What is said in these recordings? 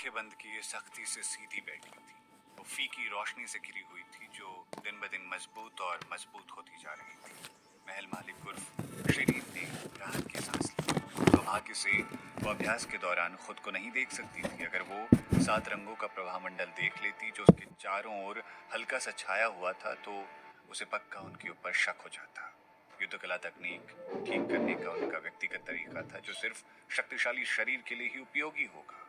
आंखें बंद किए सख्ती से सीधी बैठी थी। वो फीकी रोशनी से घिरी हुई थी जो दिन ब दिन मजबूत और मजबूत होती जा रही थी। महल मालिक उर्फ शिरीन ने राहत की सांस ली। सौभाग्य से वो अभ्यास के दौरान खुद को नहीं देख सकती थी। अगर वो 7 रंगों का प्रभामंडल देख लेती जो उसके चारों ओर हल्का सा छाया हुआ था तो उसे पक्का उनके ऊपर शक हो जाता। युद्ध कला तकनीक ठीक करने का उनका व्यक्तिगत तरीका था जो सिर्फ शक्तिशाली शरीर के लिए ही उपयोगी होगा।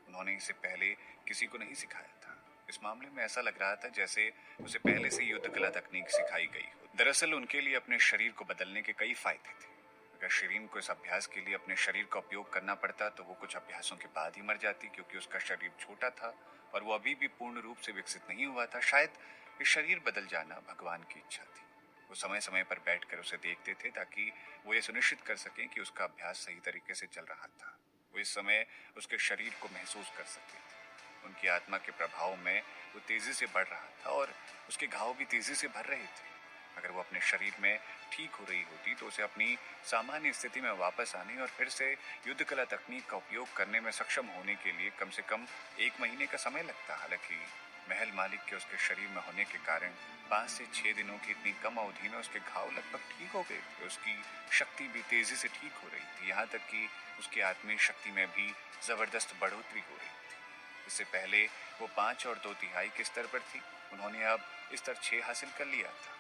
उन्होंने इसे पहले किसी को नहीं सिखाया था। इस मामले में ऐसा लग रहा था जैसे उसे पहले से युद्ध कला तकनीक सिखाई गई हो। दरअसल उनके लिए अपने शरीर को बदलने के कई फायदे थे। अगर शिरीन को इस अभ्यास के लिए अपने शरीर का उपयोग करना पड़ता तो वो कुछ अभ्यासों के बाद ही मर जाती, क्योंकि उसका शरीर छोटा था और वो अभी भी पूर्ण रूप से विकसित नहीं हुआ था। शायद ये शरीर बदल जाना भगवान की इच्छा थी। वो समय समय पर बैठकर उसे देखते थे ताकि वो ये सुनिश्चित कर सकें कि उसका अभ्यास सही तरीके से चल रहा था। वो इस समय उसके शरीर को महसूस कर सकते थे। उनकी आत्मा के प्रभाव में वो तेजी से बढ़ रहा था और उसके घाव भी तेजी से भर रहे थे। अगर वो अपने शरीर में ठीक हो रही होती तो उसे अपनी सामान्य स्थिति में वापस आने और फिर से युद्ध कला तकनीक का उपयोग करने में सक्षम होने के लिए कम से कम 1 महीने का समय लगता। हालांकि महल मालिक के उसके शरीर में होने के कारण 5 से 6 दिनों की इतनी कम अवधि में उसके घाव लगभग ठीक हो गए थे। उसकी शक्ति भी तेजी से ठीक हो रही थी, यहाँ तक कि उसकी आत्मीय शक्ति में भी जबरदस्त बढ़ोतरी हो रही थी। इससे पहले वो 5 और 2/3 के स्तर पर थी, उन्होंने अब स्तर 6 हासिल कर लिया था।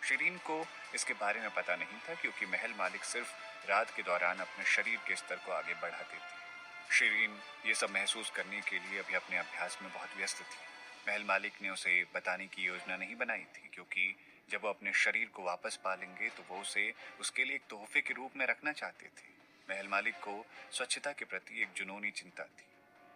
शिरीन को इसके बारे में पता नहीं था, क्योंकि महल मालिक सिर्फ रात के दौरान अपने शरीर के स्तर को आगे बढ़ाते थे। शिरीन ये सब महसूस करने के लिए अभी अपने अभ्यास में बहुत व्यस्त थी। महल मालिक ने उसे बताने की योजना नहीं बनाई थी, क्योंकि जब वो अपने शरीर को वापस पालेंगे तो वो उसे उसके लिए एक तोहफे के रूप में रखना चाहते थे। महल मालिक को स्वच्छता के प्रति एक जुनूनी चिंता थी।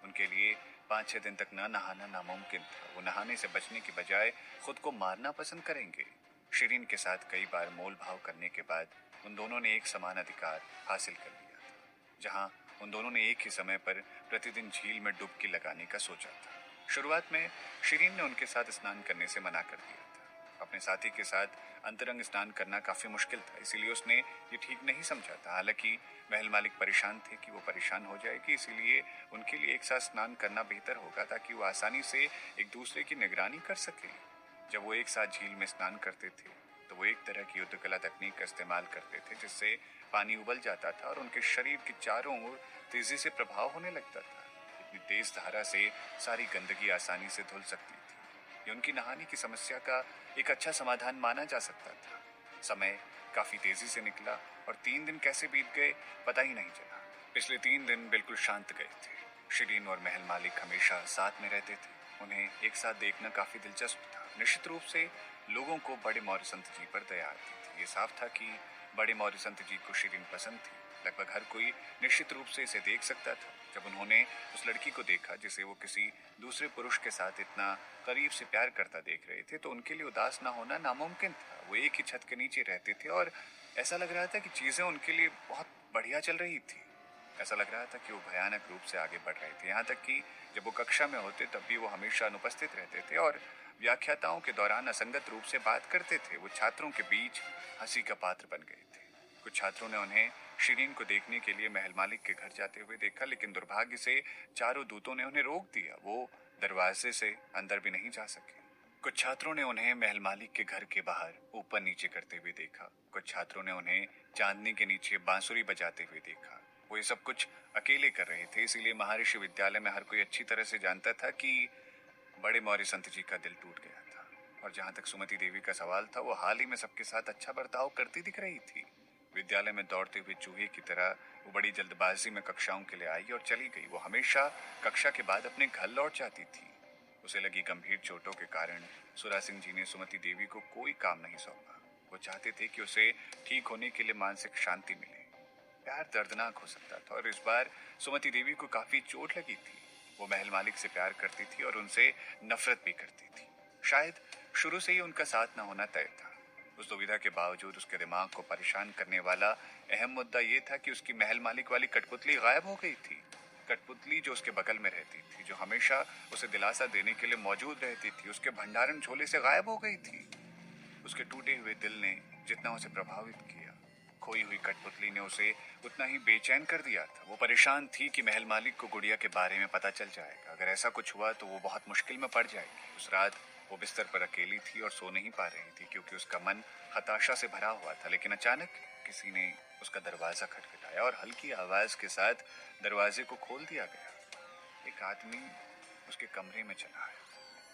उनके लिए 5-6 दिन तक न नहाना नामुमकिन था। वो नहाने से बचने की बजाय खुद को मारना पसंद करेंगे। शिरीन के साथ कई बार मोल भाव करने के बाद उन दोनों ने एक समान अधिकार हासिल कर लिया था, जहां उन दोनों ने एक ही समय पर प्रतिदिन झील में डुबकी लगाने का सोचा था। शुरुआत में शिरीन ने उनके साथ स्नान करने से मना कर दिया था। अपने साथी के साथ अंतरंग स्नान करना काफी मुश्किल था, इसीलिए उसने ये ठीक नहीं समझा था। हालांकि महल मालिक परेशान थे कि वो परेशान हो जाएगी, इसीलिए उनके लिए एक साथ स्नान करना बेहतर होगा ताकि वो आसानी से एक दूसरे की निगरानी कर सके। जब वो एक साथ झील में स्नान करते थे तो वो एक तरह की युद्ध कला तकनीक का इस्तेमाल करते थे, जिससे पानी उबल जाता था और उनके शरीर के चारों ओर तेजी से प्रभाव होने लगता था। इतनी तेज धारा से सारी गंदगी आसानी से धुल सकती थी। ये उनकी नहाने की समस्या का एक अच्छा समाधान माना जा सकता था। समय काफी तेजी से निकला और 3 दिन कैसे बीत गए पता ही नहीं चला। पिछले 3 दिन बिल्कुल शांत गए थे। शिरीन और महल मालिक हमेशा साथ में रहते थे। उन्हें एक साथ देखना काफी दिलचस्प था। निश्चित रूप से लोगों को बड़े मौर्य संत जी पर दया आती थी। ये साफ था कि बड़े मौर्य संत जी को शिरीन पसंद थी। लगभग हर कोई निश्चित रूप से इसे देख सकता था। जब उन्होंने उस लड़की को देखा जिसे वो किसी दूसरे पुरुष के साथ इतना करीब से प्यार करता देख रहे थे, तो उनके लिए उदास ना होना नामुमकिन था। वो एक ही छत के नीचे रहते थे और ऐसा लग रहा था कि चीजें उनके लिए बहुत बढ़िया चल रही थी। ऐसा लग रहा था कि वो भयानक रूप से आगे बढ़ रहे थे। यहाँ तक कि जब वो कक्षा में होते तब भी वो हमेशा अनुपस्थित रहते थे और व्याख्याताओं के दौरान असंगत रूप से बात करते थे। वो छात्रों के बीच हंसी का पात्र बन गए थे। कुछ छात्रों ने उन्हें शिरीन को देखने के लिए महल मालिक के घर जाते हुए देखा, लेकिन दुर्भाग्य से चारों दूतों ने उन्हें रोक दिया। वो दरवाजे से अंदर भी नहीं जा सके। कुछ छात्रों ने उन्हें महल मालिक के घर के बाहर ऊपर नीचे करते हुए देखा। कुछ छात्रों ने उन्हें चांदनी के नीचे बांसुरी बजाते हुए देखा। वो ये सब कुछ अकेले कर रहे थे, इसीलिए महर्षि विद्यालय में हर कोई अच्छी तरह से जानता था कि बड़े मौर्य संत जी का दिल टूट गया था। और जहां तक सुमति देवी का सवाल था, वो हाल ही में सबके साथ अच्छा बर्ताव करती दिख रही थी। विद्यालय में दौड़ते हुए चूहे की तरह वो बड़ी जल्दबाजी में कक्षाओं के लिए आई और चली गई। वो हमेशा कक्षा के बाद अपने घर लौट जाती थी। उसे लगी गंभीर चोटों के कारण सुरा सिंह जी ने सुमति देवी को कोई काम नहीं सौंपा। वो चाहते थे कि उसे ठीक होने के लिए मानसिक शांति मिले। प्यार दर्दनाक हो सकता था और इस बार सुमति देवी को काफी चोट लगी थी। वो महल मालिक से प्यार करती थी और उनसे नफरत भी करती थी। शायद शुरू से ही उनका साथ न होना तय था। उस दुविधा के बावजूद उसके दिमाग को परेशान करने वाला अहम मुद्दा ये था कि उसकी महल मालिक वाली कठपुतली गायब हो गई थी। कठपुतली जो उसके बगल में रहती थी, जो हमेशा उसे दिलासा देने के लिए मौजूद रहती थी, उसके भंडारण झोले से गायब हो गई थी। उसके टूटे हुए दिल ने जितना उसे प्रभावित किया, खोई हुई कठपुतली ने उसे उतना ही बेचैन कर दिया था। वो परेशान थी कि महल मालिक को गुड़िया के बारे में पता चल जाएगा। अगर ऐसा कुछ हुआ तो वो बहुत मुश्किल में पड़ जाएगी। उस रात वो बिस्तर पर अकेली थी और सो नहीं पा रही थी क्योंकि उसका मन हताशा से भरा हुआ था। लेकिन अचानक किसी ने उसका दरवाजा खटखटाया और हल्की आवाज के साथ दरवाजे को खोल दिया गया। एक आदमी उसके कमरे में चला आया।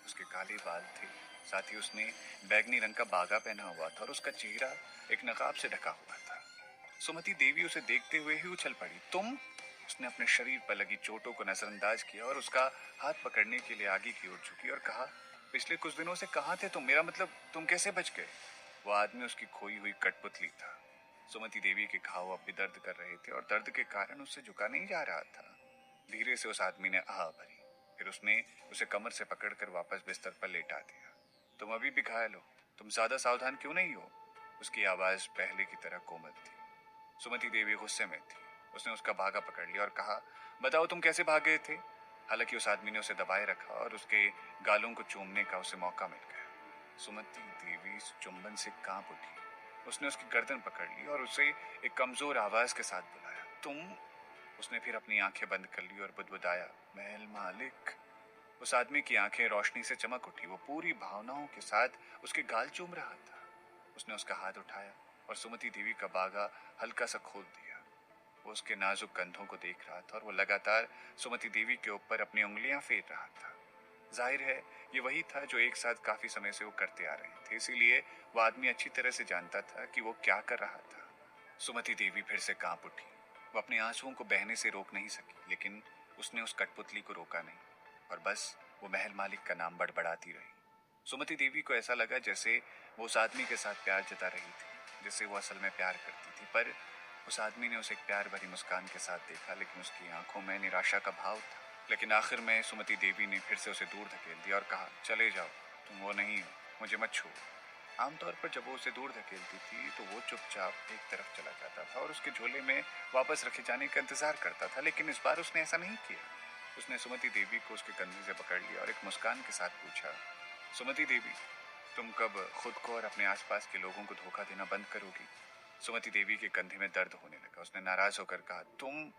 उसके काले बाल थे, साथ ही उसने बैगनी रंग का बागा पहना हुआ था और उसका चेहरा एक नकाब से ढका हुआ था। सुमति देवी उसे देखते हुए ही उछल पड़ी। तुम? उसने अपने शरीर पर लगी चोटों को नजरअंदाज किया और उसका हाथ पकड़ने के लिए आगे की ओर झुकी और कहा, पिछले कुछ दिनों से कहाँ थे तुम? मेरा मतलब तुम कैसे बच गए? वो आदमी उसकी खोई हुई कठपुतली था। सुमति देवी के घाव अब भी दर्द कर रहे थे और दर्द के कारण उससे झुका नहीं जा रहा था। धीरे से उस आदमी ने आह भरी। फिर उसने उसे कमर से पकड़कर वापस बिस्तर पर लेटा दिया। तुम अभी भी घायल हो, तुम ज्यादा सावधान क्यों नहीं हो? उसकी आवाज पहले की तरह कोमल थी। सुमति देवी गुस्से में थी। उसने उसका भागा पकड़ लिया और कहा, बताओ तुम कैसे भाग गए थे? हालांकि उस आदमी ने उसे दबाए रखा और उसके गालों को चूमने का उसे मौका मिल गया। सुमति देवी इस चुंबन से कांप उठी। उसने उसकी गर्दन पकड़ ली और उसे एक कमजोर आवाज के साथ बुलाया, तुम? उसने फिर अपनी आंखें बंद कर ली और बुदबुदाया, महल मालिक। उस आदमी की आंखें रोशनी से चमक उठी। वो पूरी भावनाओं के साथ उसके गाल चूम रहा था। उसने उसका हाथ उठाया और सुमति देवी का बागा हल्का सा खोल दिया। वो उसके नाजुक कंधों को देख रहा था और वो लगातार सुमति देवी के ऊपर अपनी उंगलियां फेर रहा था। जाहिर है ये वही था जो एक साथ काफी समय से वो करते आ रहे थे, इसीलिए वो आदमी अच्छी तरह से जानता था कि वो क्या कर रहा था। सुमति देवी फिर से कांप उठी। वो अपने आंसुओं को बहने से रोक नहीं सकी, लेकिन उसने उस कठपुतली को रोका नहीं और बस वो महल मालिक का नाम बड़बड़ाती रही। सुमति देवी को ऐसा लगा जैसे वो उस आदमी के साथ प्यार जता रही थी, जिससे वो असल में प्यार करती थी। पर उस आदमी ने उसे एक प्यार भरी मुस्कान के साथ देखा, लेकिन उसकी आंखों में निराशा का भाव था। लेकिन आखिर में सुमति देवी ने फिर से उसे दूर धकेल दिया और कहा, चले जाओ, तुम वो नहीं हो, मुझे मत छुओ। आमतौर पर जब वो उसे दूर धकेलती थी तो वो चुपचाप एक तरफ चला जाता था और उसके झोले में वापस रखे जाने का इंतजार करता था, लेकिन इस बार उसने ऐसा नहीं किया। उसने सुमति देवी को उसके कंधे से पकड़ लिया और एक मुस्कान के साथ पूछा, सुमति देवी, तुम कब खुद को और अपने आसपास के लोगों को धोखा देना बंद करोगी? सुमति देवी के कंधे में दर्द होने लगा। उसने नाराज होकर कहा, तुम?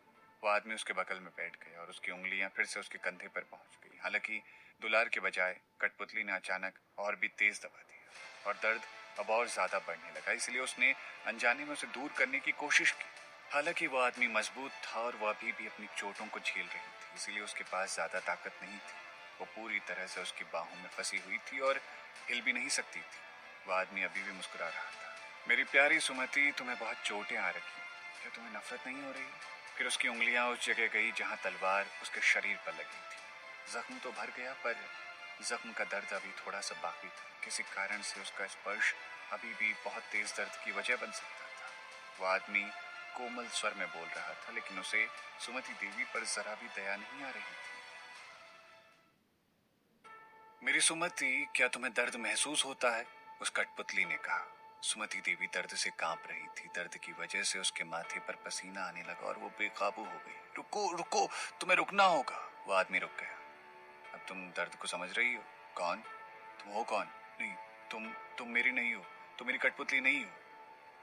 वो आदमी उसके बगल में बैठ गया और उसकी उंगलियां फिर से उसके कंधे पर पहुंच गई। हालांकि दुलार के बजाय कठपुतली ने अचानक और भी तेज दबा दिया और दर्द अब और ज्यादा बढ़ने लगा, इसलिए उसने अनजाने में उसे दूर करने की कोशिश की। हालांकि वो आदमी मजबूत था और वो अभी भी अपनी चोटों को झेल रही थी, इसीलिए उसके पास ज्यादा ताकत नहीं थी। वो पूरी तरह से उसकी बाहों में फंसी हुई थी और हिल भी नहीं सकती थी। वो आदमी अभी भी मुस्कुरा रहा था। मेरी प्यारी सुमति, तुम्हें बहुत चोटें आ रखी, क्या तुम्हें नफरत नहीं हो रही? फिर उसकी उंगलियां उस जगह गई जहां तलवार उसके शरीर पर लगी थी। जख्म तो भर गया, पर जख्म का दर्द अभी थोड़ा सा बाकी था। किसी कारण से उसका स्पर्श अभी भी बहुत तेज दर्द की वजह बन सकता था। वो आदमी कोमल स्वर में बोल रहा था, लेकिन उसे सुमति देवी पर जरा भी दया नहीं आ रही थी। मेरी सुमति, क्या तुम्हें दर्द महसूस होता है? उस कठपुतली ने कहा। सुमति देवी दर्द से कांप रही थी। दर्द की वजह से उसके माथे पर पसीना आने लगा और वो बेकाबू हो गई। रुको रुको, तुम्हें रुकना होगा। वो आदमी रुक गया। अब तुम दर्द को समझ रही हो? कौन? तुम हो कौन? नहीं, तुम मेरी नहीं हो, तुम मेरी कठपुतली नहीं हो।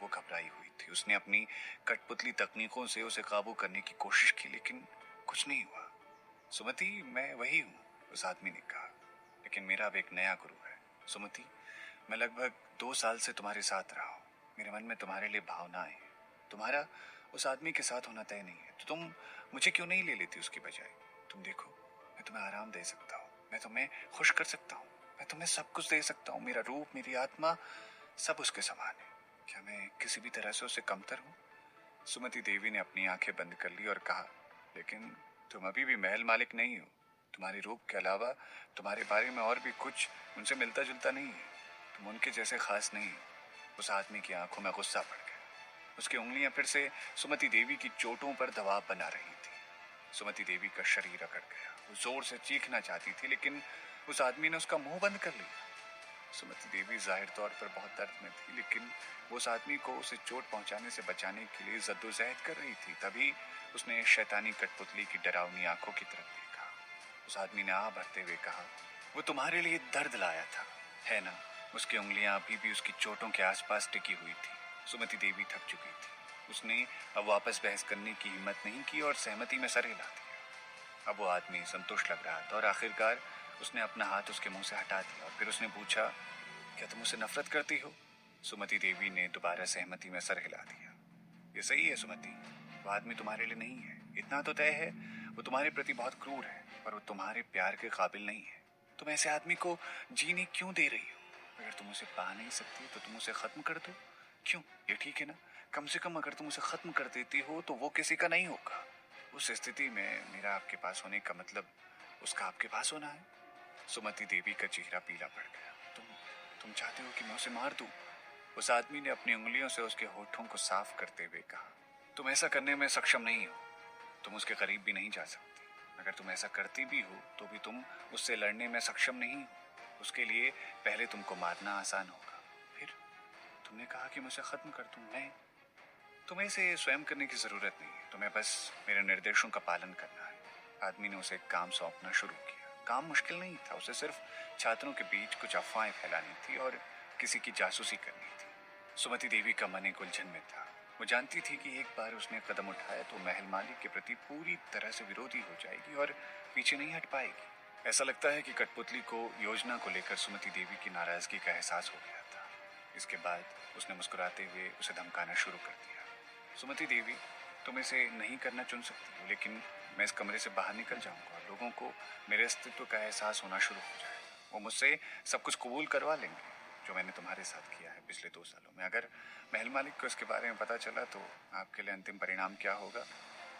वो घबराई हुई थी। उसने अपनी कठपुतली तकनीकों से उसे काबू करने की कोशिश की, लेकिन कुछ नहीं हुआ। सुमति, मैं वही हूँ, उस आदमी ने कहा, लेकिन मेरा अब एक नया गुरु है। सुमति, मैं लगभग 2 साल से तुम्हारे साथ रहा हूँ। मेरे मन में तुम्हारे लिए भावनाएं हैं। तुम्हारा उस आदमी के साथ होना तय नहीं है, तो तुम मुझे क्यों नहीं ले लेती उसकी बजाय? तुम देखो, मैं तुम्हें आराम दे सकता हूँ, मैं तुम्हें खुश कर सकता हूँ, मैं तुम्हें सब कुछ दे सकता हूँ। मेरा रूप, मेरी आत्मा, सब उसके समान है। क्या मैं किसी भी तरह से उससे कमतर हूँ? सुमति देवी ने अपनी आंखें बंद कर ली और कहा, लेकिन तुम अभी भी महल मालिक नहीं हो। तुम्हारे रूप के अलावा तुम्हारे बारे में और भी कुछ उनसे मिलता जुलता नहीं है। तुम उनके जैसे खास नहीं हो। उस आदमी की आंखों में गुस्सा पड़ गया। उसकी उंगलियां फिर से सुमति देवी की चोटों पर दबाव बना रही थी। सुमति देवी का शरीर अकड़ गया। वो जोर से चीखना चाहती थी, लेकिन उस आदमी ने उसका मुंह बंद कर लिया। सुमति देवी जाहिर तौर पर बहुत दर्द में थी, लेकिन वो उस आदमी को उसे चोट पहुंचाने से बचाने के लिए जद्दोजहद कर रही थी। तभी उसने शैतानी कठपुतली की डरावनी आंखों की तरफ देखा। उस आदमी ने आह भरते हुए कहा, वो तुम्हारे लिए दर्द लाया था, है ना? उसकी उंगलियां अभी भी उसकी चोटों के आसपास टिकी हुई थी। सुमति देवी थक चुकी थी। उसने अब वापस बहस करने की हिम्मत नहीं की और सहमति में सर हिला दिया। अब वो आदमी संतुष्ट लग रहा था और आखिरकार उसने अपना हाथ उसके मुंह से हटा दिया और फिर उसने पूछा, क्या तुम मुझसे नफरत करती हो? सुमति देवी ने दोबारा सहमति में सर हिला दिया। ये सही है सुमति, वो आदमी तुम्हारे लिए नहीं है, इतना तो तय है। वो तुम्हारे प्रति बहुत क्रूर है, पर वो तुम्हारे प्यार के काबिल नहीं है। तुम ऐसे आदमी को जीने क्यों दे रही हो? अगर तुम उसे पा नहीं सकती तो तुम उसे खत्म कर दो। क्यों, ये ठीक है ना? कम से कम अगर तुम उसे खत्म कर देती हो तो वो किसी का नहीं होगा। उस स्थिति में मेरा आपके पास होने का मतलब उसका आपके पास होना है। सुमति देवी का चेहरा पीला पड़ गया। तुम चाहते हो कि मैं उसे मार दूं? उस आदमी ने अपनी उंगलियों से उसके होठों को साफ करते हुए कहा, तुम ऐसा करने में सक्षम नहीं हो। तुम उसके करीब भी नहीं जा सकती। अगर तुम ऐसा करती भी हो तो भी तुम उससे लड़ने में सक्षम नहीं हो। उसके लिए पहले तुमको मारना आसान होगा। फिर तुमने कहा कि मैं उसे खत्म कर दूं। मैं तुम्हें इसे स्वयं करने की जरूरत नहीं है, तुम्हें बस मेरे निर्देशों का पालन करना है। आदमी ने उसे काम सौंपना शुरू किया। काम मुश्किल नहीं था, उसे सिर्फ छात्रों के बीच कुछ अफवाहें फैलानी थी और किसी की जासूसी करनी थी। सुमति देवी का मन एक उलझन में था। वो जानती थी कि एक बार उसने कदम उठाया तो महल मालिक के प्रति पूरी तरह से विरोधी हो जाएगी और पीछे नहीं हट पाएगी। ऐसा लगता है कि कठपुतली को योजना को लेकर सुमति देवी की नाराजगी का एहसास हो गया था। इसके बाद उसने मुस्कुराते हुए उसे धमकाना शुरू कर दिया। सुमति देवी, तुम इसे नहीं करना चुन सकती हो, लेकिन मैं इस कमरे से बाहर निकल जाऊंगा और लोगों को मेरे अस्तित्व का एहसास होना शुरू हो जाएगा। वो मुझसे सब कुछ कबूल करवा लेंगे जो मैंने तुम्हारे साथ किया है पिछले 2 सालों में। अगर महल मालिक को इसके बारे में पता चला तो आपके लिए अंतिम परिणाम क्या होगा?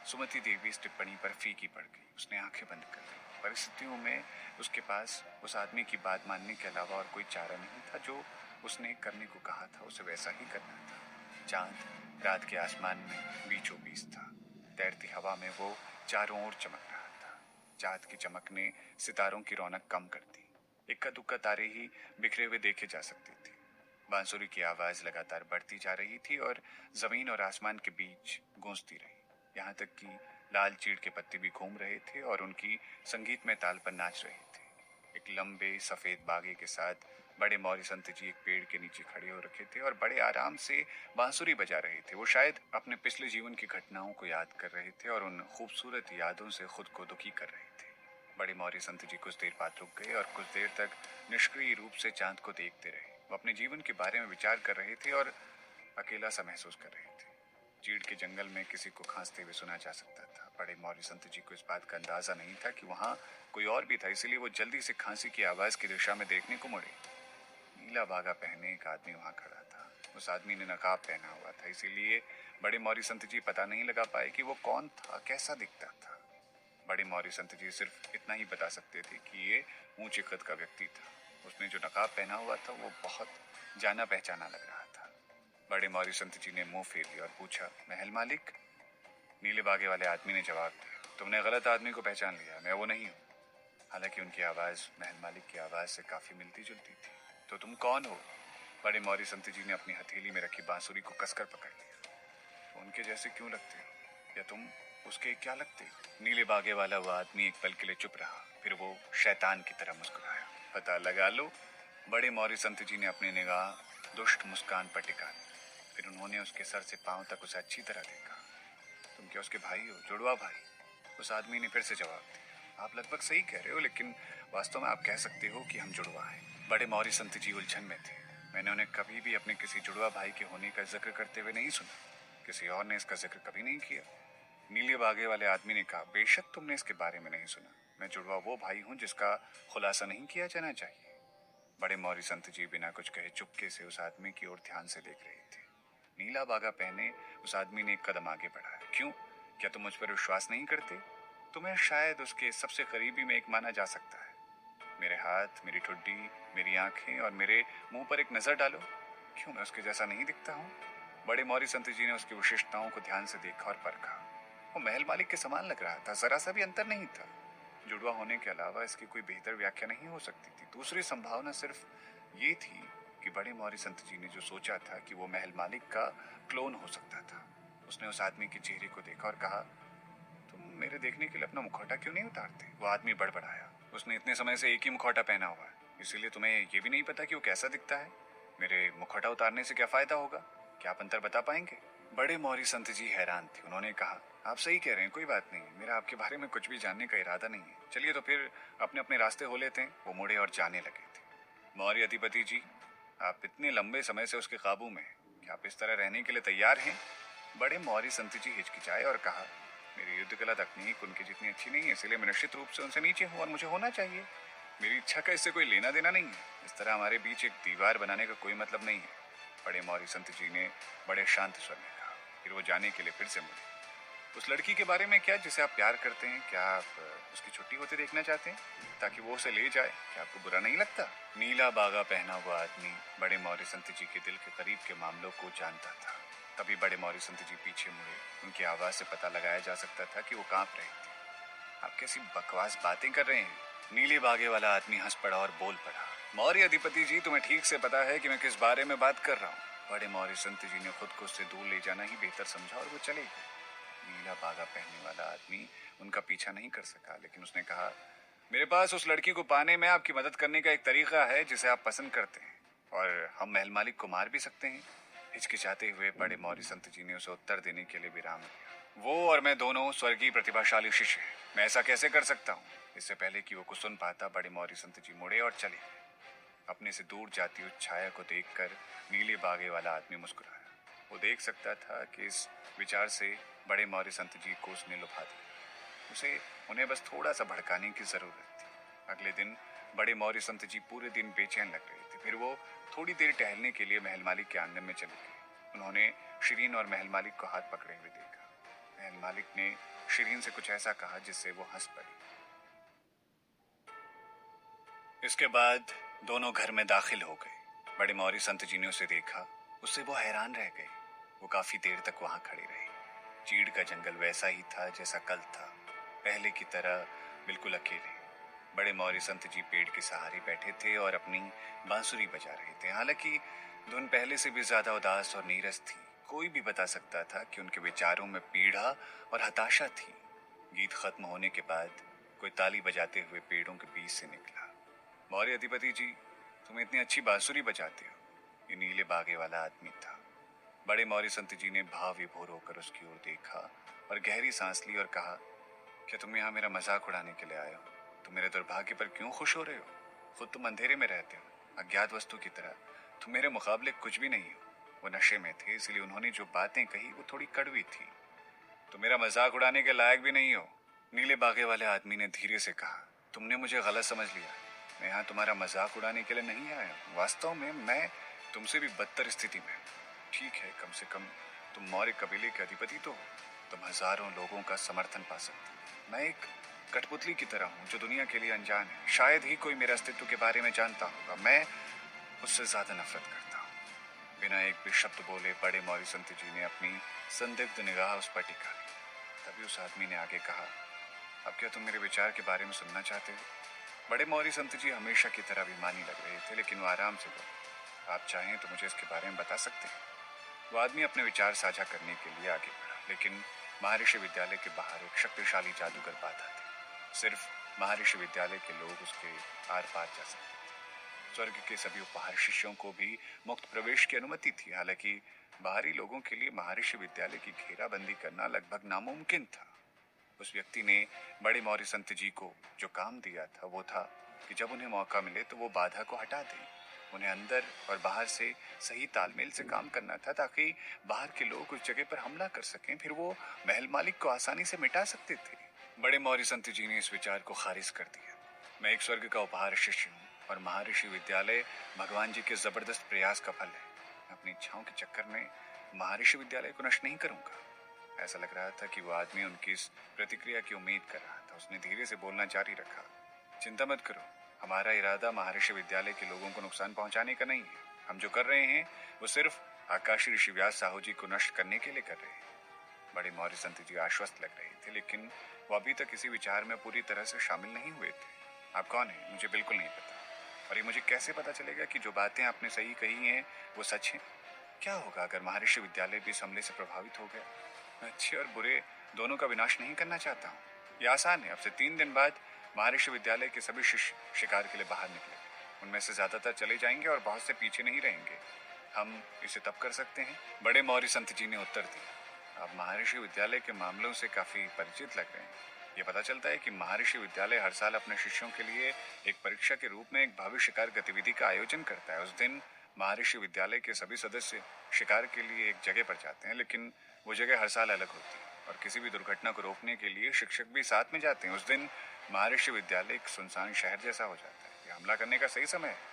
सुमति देवी इस टिप्पणी पर फीकी पड़ गई। उसने आंखें बंद कर ली। परिस्थितियों में उसके पास उस आदमी की बात मानने के अलावा और कोई चारा नहीं था। जो उसने करने को कहा था उसे वैसा ही करना था। चांद रात के आसमान में बीचों बीच था। तैरती हवा में वो चारों ओर चमक रहा था। चांद की चमक ने सितारों की रौनक कम कर दी। इक्का दुक्का तारे ही बिखरे हुए देखे जा सकते थे। बांसुरी की आवाज लगातार बढ़ती जा रही थी और जमीन और आसमान के बीच गूंजती रही। यहाँ तक कि लाल चीड़ के पत्ते भी घूम रहे थे और उनकी संगीतमय ताल पर नाच रहे थे। एक लंबे सफेद बागे के साथ बड़े मौर्य संत जी एक पेड़ के नीचे खड़े हो रखे थे और बड़े आराम से बांसुरी बजा रहे थे। वो शायद अपने पिछले जीवन की घटनाओं को याद कर रहे थे और उन खूबसूरत यादों से खुद को दुखी कर रहे थे। बड़े मौर्य संत जी कुछ देर बाद रुक गए और कुछ देर तक निष्क्रिय रूप से चांद को देखते रहे। वो अपने जीवन के बारे में विचार कर रहे थे और अकेला सा महसूस कर रहे थे। चीड़ के जंगल में किसी को खांसते हुए सुना जा सकता था। बड़े मौर्य संत जी को इस बात का अंदाजा नहीं था कि वहां कोई और भी था, इसलिए वो जल्दी से खांसी की आवाज की दिशा में देखने को मुड़े। नीला बागा पहने एक आदमी वहां खड़ा था। उस आदमी ने नकाब पहना हुआ था, इसीलिए बड़े मौर्य संत जी पता नहीं लगा पाए कि वो कौन था, कैसा दिखता था। बड़े मौर्य संत जी सिर्फ इतना ही बता सकते थे कि ये ऊंचे कद का व्यक्ति था। उसने जो नकाब पहना हुआ था वो बहुत जाना पहचाना लग रहा था। बड़े मौर्य संत जी ने मुंह फेर लिया और पूछा, महल मालिक? नीले बागे वाले आदमी ने जवाब दिया, तुमने गलत आदमी को पहचान लिया, मैं वो नहीं हूँ। हालांकि उनकी आवाज महल मालिक की आवाज से काफी मिलती जुलती थी। तो तुम कौन हो? बड़े मौर्य संत जी ने अपनी हथेली में रखी बांसुरी को कसकर पकड़ लिया। उनके जैसे क्यों लगते हो, या तुम उसके क्या लगते हो? नीले बागे वाला वो आदमी एक पल के लिए चुप रहा, फिर वो शैतान की तरह मुस्कुराया। पता लगा लो। बड़े मौर्य संत जी ने अपनी निगाह दुष्ट मुस्कान पर टिका दी। फिर उन्होंने उसके सर से पांव तक उसे अच्छी तरह देखा। तुम क्या उसके भाई हो, जुड़वा भाई? उस आदमी ने फिर से जवाब दिया, आप लगभग सही कह रहे हो, लेकिन वास्तव में आप कह सकते हो कि हम जुड़वा हैं। बड़े मौर्य संत जी उलझन में थे। मैंने उन्हें कभी भी अपने किसी जुड़वा भाई के होने का जिक्र करते हुए नहीं सुना। किसी और ने इसका जिक्र कभी नहीं किया। नीले बागे वाले आदमी ने कहा, बेशक तुमने इसके बारे में नहीं सुना। मैं जुड़वा वो भाई हूँ जिसका खुलासा नहीं किया जाना चाहिए। बड़े मौर्य संत जी बिना कुछ कहे चुपके से उस आदमी की ओर ध्यान से देख रहे थे। नीला बागा पहने उस आदमी ने एक कदम आगे बढ़ाया। क्यों, क्या तुम मुझ पर विश्वास नहीं करते? तुम्हें शायद उसके सबसे करीबी में एक माना जा सकता है। मेरे हाथ, मेरी ठुड्डी, मेरी आंखें और मेरे मुंह पर एक नजर डालो। क्यों मैं उसके जैसा नहीं दिखता हूँ? बड़े मौर्य संत जी ने उसकी विशिष्टताओं को ध्यान से देखा और परखा। वो महल मालिक के समान लग रहा था, जरा सा भी अंतर नहीं था। जुड़वा होने के अलावा इसकी कोई बेहतर व्याख्या नहीं हो सकती थी। दूसरी संभावना सिर्फ ये थी कि बड़े मौर्य संत जी ने जो सोचा था कि वो महल मालिक का क्लोन हो सकता था। उसने उस आदमी के चेहरे को देखा और कहा, तुम मेरे देखने के लिए अपना मुखौटा क्यों नहीं उतारते? वो आदमी बड़बड़ाया, उसने इतने समय से एक ही मुखौटा पहना हुआ है, इसीलिए तुम्हें ये भी नहीं पता कि वो कैसा दिखता है? मेरे मुखौटा उतारने से क्या फायदा होगा? क्या आप अंतर बता पाएंगे? बड़े मौर्य संत जी हैरान थे। उन्होंने कहा, आप सही कह रहे हैं, कोई बात नहीं, मेरा आपके बारे में कुछ भी जानने का इरादा नहीं है। चलिए तो फिर अपने अपने रास्ते हो लेते हैं। वो मुड़े और जाने लगे थे। मौर्य अधिपति जी, आप इतने लंबे समय से उसके काबू में हैं, क्या आप इस तरह रहने के लिए तैयार हैं? बड़े मौर्य संत जी हिचकिचाए और कहा, मेरी युद्ध कला तकनीक उनकी जितनी अच्छी नहीं है, इसलिए मैं निश्चित रूप से उनसे नीचे हूँ और मुझे होना चाहिए। मेरी इच्छा का इससे कोई लेना देना नहीं है। इस तरह हमारे बीच एक दीवार बनाने का कोई मतलब नहीं है। बड़े मौर्य संत जी ने बड़े शांत स्वर में कहा। फिर वो जाने के लिए फिर से मुड़े। उस लड़की के बारे में क्या, जिसे आप प्यार करते हैं, क्या आप उसकी छुट्टी होते देखना चाहते हैं ताकि वो उसे ले जाए? क्या आपको बुरा नहीं लगता? नीला बागा पहना हुआ आदमी बड़े मौर्य संत जी के दिल के करीब के मामलों को जानता था। तभी बड़े मौर्य संत जी पीछे मुड़े। उनकी आवाज से पता लगाया जा सकता था कि वो कांप रहे थे। आप कैसी बकवास बातें कर रहे हैं? नीले बागे वाला आदमी हंस पड़ा और बोल पड़ा, मौर्य अधिपति जी, तुम्हें ठीक से पता है कि मैं किस बारे में बात कर रहा हूँ। बड़े मौर्य संत जी ने खुद को उससे दूर ले जाना ही बेहतर समझा और वो चले गए। नीला बागा पहनने वाला आदमी उनका पीछा नहीं कर सका, लेकिन उसने कहा, मेरे पास उस लड़की को पाने में आपकी मदद करने का एक तरीका है जिसे आप पसंद करते हैं, और हम महल मालिक को मार भी सकते हैं। हिचकिचाते हुए बड़े मौर्य संत जी ने उसे उत्तर देने के लिए विराम दिया। वो और मैं दोनों स्वर्गीय प्रतिभाशाली शिष्य हैं, मैं ऐसा कैसे कर सकता हूँ? इससे पहले कि वो कुछ सुन पाता, बड़े मौर्य संत जी मुड़े और चले गए। अपने से दूर जाती हुई छाया को देखकर नीले बागे वाला आदमी मुस्कुराया। वो देख सकता था कि इस विचार से बड़े मौर्य संत जी को उसने लुभा दिया। उसे उन्हें बस थोड़ा सा भड़काने की जरूरत थी। अगले दिन बड़े मौर्य संत जी पूरे दिन बेचैन लग रहे थे। फिर वो थोड़ी देर टहलने के लिए महल मालिक के आंगन में चले गए। उन्होंने शिरीन और महल मालिक को हाथ पकड़े हुए देखा। महल मालिक ने शिरीन से कुछ ऐसा कहा जिससे वो हंस पड़ी। इसके बाद दोनों घर में दाखिल हो गए। बड़े मौर्य संत जी ने उसे देखा। उससे वो हैरान रह गए। वो काफी देर तक वहां खड़े रहे। चीड़ का जंगल वैसा ही था जैसा कल था, पहले की तरह बिल्कुल अकेले। बड़े मौर्य संत जी पेड़ के सहारे बैठे थे और अपनी बांसुरी बजा रहे थे। हालांकि धुन पहले से भी ज्यादा उदास और नीरस थी। कोई भी बता सकता था कि उनके विचारों में पीड़ा और हताशा थी। गीत खत्म होने के बाद कोई ताली बजाते हुए पेड़ों के बीच से निकला। मौर्य अधिपति जी, तुम इतनी अच्छी बांसुरी बजाते हो। ये नीले बागे वाला आदमी था। बड़े मौर्य संत जी ने भाव विभोर होकर उसकी ओर देखा और गहरी सांस ली और कहा, क्या तुम यहाँ मेरा मजाक उड़ाने के लिए आए हो? तुम मेरे दुर्भाग्य पर क्यों खुश हो रहे हो? खुद तुम अंधेरे में रहते हो, अज्ञात वस्तु की तरह। तुम मेरे मुकाबले कुछ भी नहीं हो। वो नशे में थे, इसलिए उन्होंने जो बातें कही वो थोड़ी कड़वी थी। तुम मेरा मजाक उड़ाने के लायक भी नहीं हो, नीले बागे वाले आदमी ने धीरे से कहा। तुमने मुझे गलत समझ लिया। मैं यहाँ तुम्हारा मजाक उड़ाने के लिए नहीं आया हूँ। वास्तव में मैं तुमसे भी बदतर स्थिति में हूँ। ठीक है, कम से कम तुम मौर्य कबीले के अधिपति तो हो। तुम हजारों लोगों का समर्थन पा सकते हो। मैं एक कठपुतली की तरह हूँ जो दुनिया के लिए अनजान है। शायद ही कोई मेरे अस्तित्व के बारे में जानता होगा। मैं उससे ज्यादा नफरत करता हूँ। बिना एक भी शब्द बोले बड़े मौर्य संत जी ने अपनी संदिग्ध निगाह उस पर टिका ली। तभी उस आदमी ने आगे कहा, अब क्या तुम मेरे विचार के बारे में सुनना चाहते हो? बड़े मौर्य संत जी हमेशा की तरह अभिमानी लग रहे थे, लेकिन वो आराम से बोले, आप चाहें तो मुझे इसके बारे में बता सकते हैं। वो आदमी अपने विचार साझा करने के लिए आगे बढ़ा, लेकिन महर्षि विद्यालय के बाहर एक शक्तिशाली जादूगर बाधा थे। सिर्फ महर्षि विद्यालय के लोग उसके आर पार जा सकते थे। स्वर्ग के सभी उपहार शिष्यों को भी मुक्त प्रवेश की अनुमति थी। हालांकि बाहरी लोगों के लिए महर्षि विद्यालय की घेराबंदी करना लगभग नामुमकिन था। उस व्यक्ति ने बड़े मौर्य संत जी को जो काम दिया था वो था कि जब उन्हें मौका मिले तो वो बाधा को हटा दें। उन्हें अंदर और बाहर से सही तालमेल से काम करना था ताकि बाहर के लोग उस जगह पर हमला कर सकें। फिर वो महल मालिक को आसानी से मिटा सकते थे। बड़े मौर्य संत जी ने इस विचार को खारिज कर दिया। मैं एक स्वर्ग का उपहार शिष्य हूँ और महर्षि विद्यालय भगवान जी के जबरदस्त प्रयास का फल है। मैं अपनी इच्छाओं के चक्कर में महर्षि विद्यालय को नष्ट नहीं करूंगा। ऐसा लग रहा था कि वो आदमी उनकी इस प्रतिक्रिया की उम्मीद कर रहा था। उसने धीरे से बोलना जारी रखा, चिंता मत करो, हमारा इरादा महर्षि विद्यालय के लोगों को नुकसान पहुंचाने का नहीं है। हम जो कर रहे हैं वो सिर्फ आकाशी ऋषि व्यास साहू जी को नष्ट करने के लिए कर रहे हैं। बड़े मौर्य संत जी आश्वस्त लग रहे थे, लेकिन वो अभी तक किसी विचार में पूरी तरह से शामिल नहीं हुए थे। आप कौन हैं? मुझे बिल्कुल नहीं पता। और ये मुझे कैसे पता चलेगा कि जो बातें आपने सही कही हैं वो सच हैं? क्या होगा अगर महर्षि विद्यालय भी इस हमले से प्रभावित हो गया? मैं अच्छे और बुरे दोनों का विनाश नहीं करना चाहता हूँ। ये आसान है। अब से 3 दिन बाद महर्षि विद्यालय के सभी शिष्य शिकार के लिए बाहर निकले। उनमें से ज्यादातर चले जाएंगे और बहुत से पीछे नहीं रहेंगे। हम इसे तब कर सकते हैं। बड़े मौर्य संत जी ने उत्तर दिया, आप महर्षि विद्यालय के मामलों से काफी परिचित लग रहे हैं। ये पता चलता है कि महर्षि विद्यालय हर साल अपने शिष्यों के लिए एक परीक्षा के रूप में एक भव्य शिकार गतिविधि का आयोजन करता है। उस दिन महर्षि विद्यालय के सभी सदस्य शिकार के लिए एक जगह पर जाते हैं, लेकिन वो जगह हर साल अलग होती है और किसी भी दुर्घटना को रोकने के लिए शिक्षक भी साथ में जाते हैं। उस दिन महर्षि विद्यालय एक सुनसान शहर जैसा हो जाता है। ये हमला करने का सही समय है।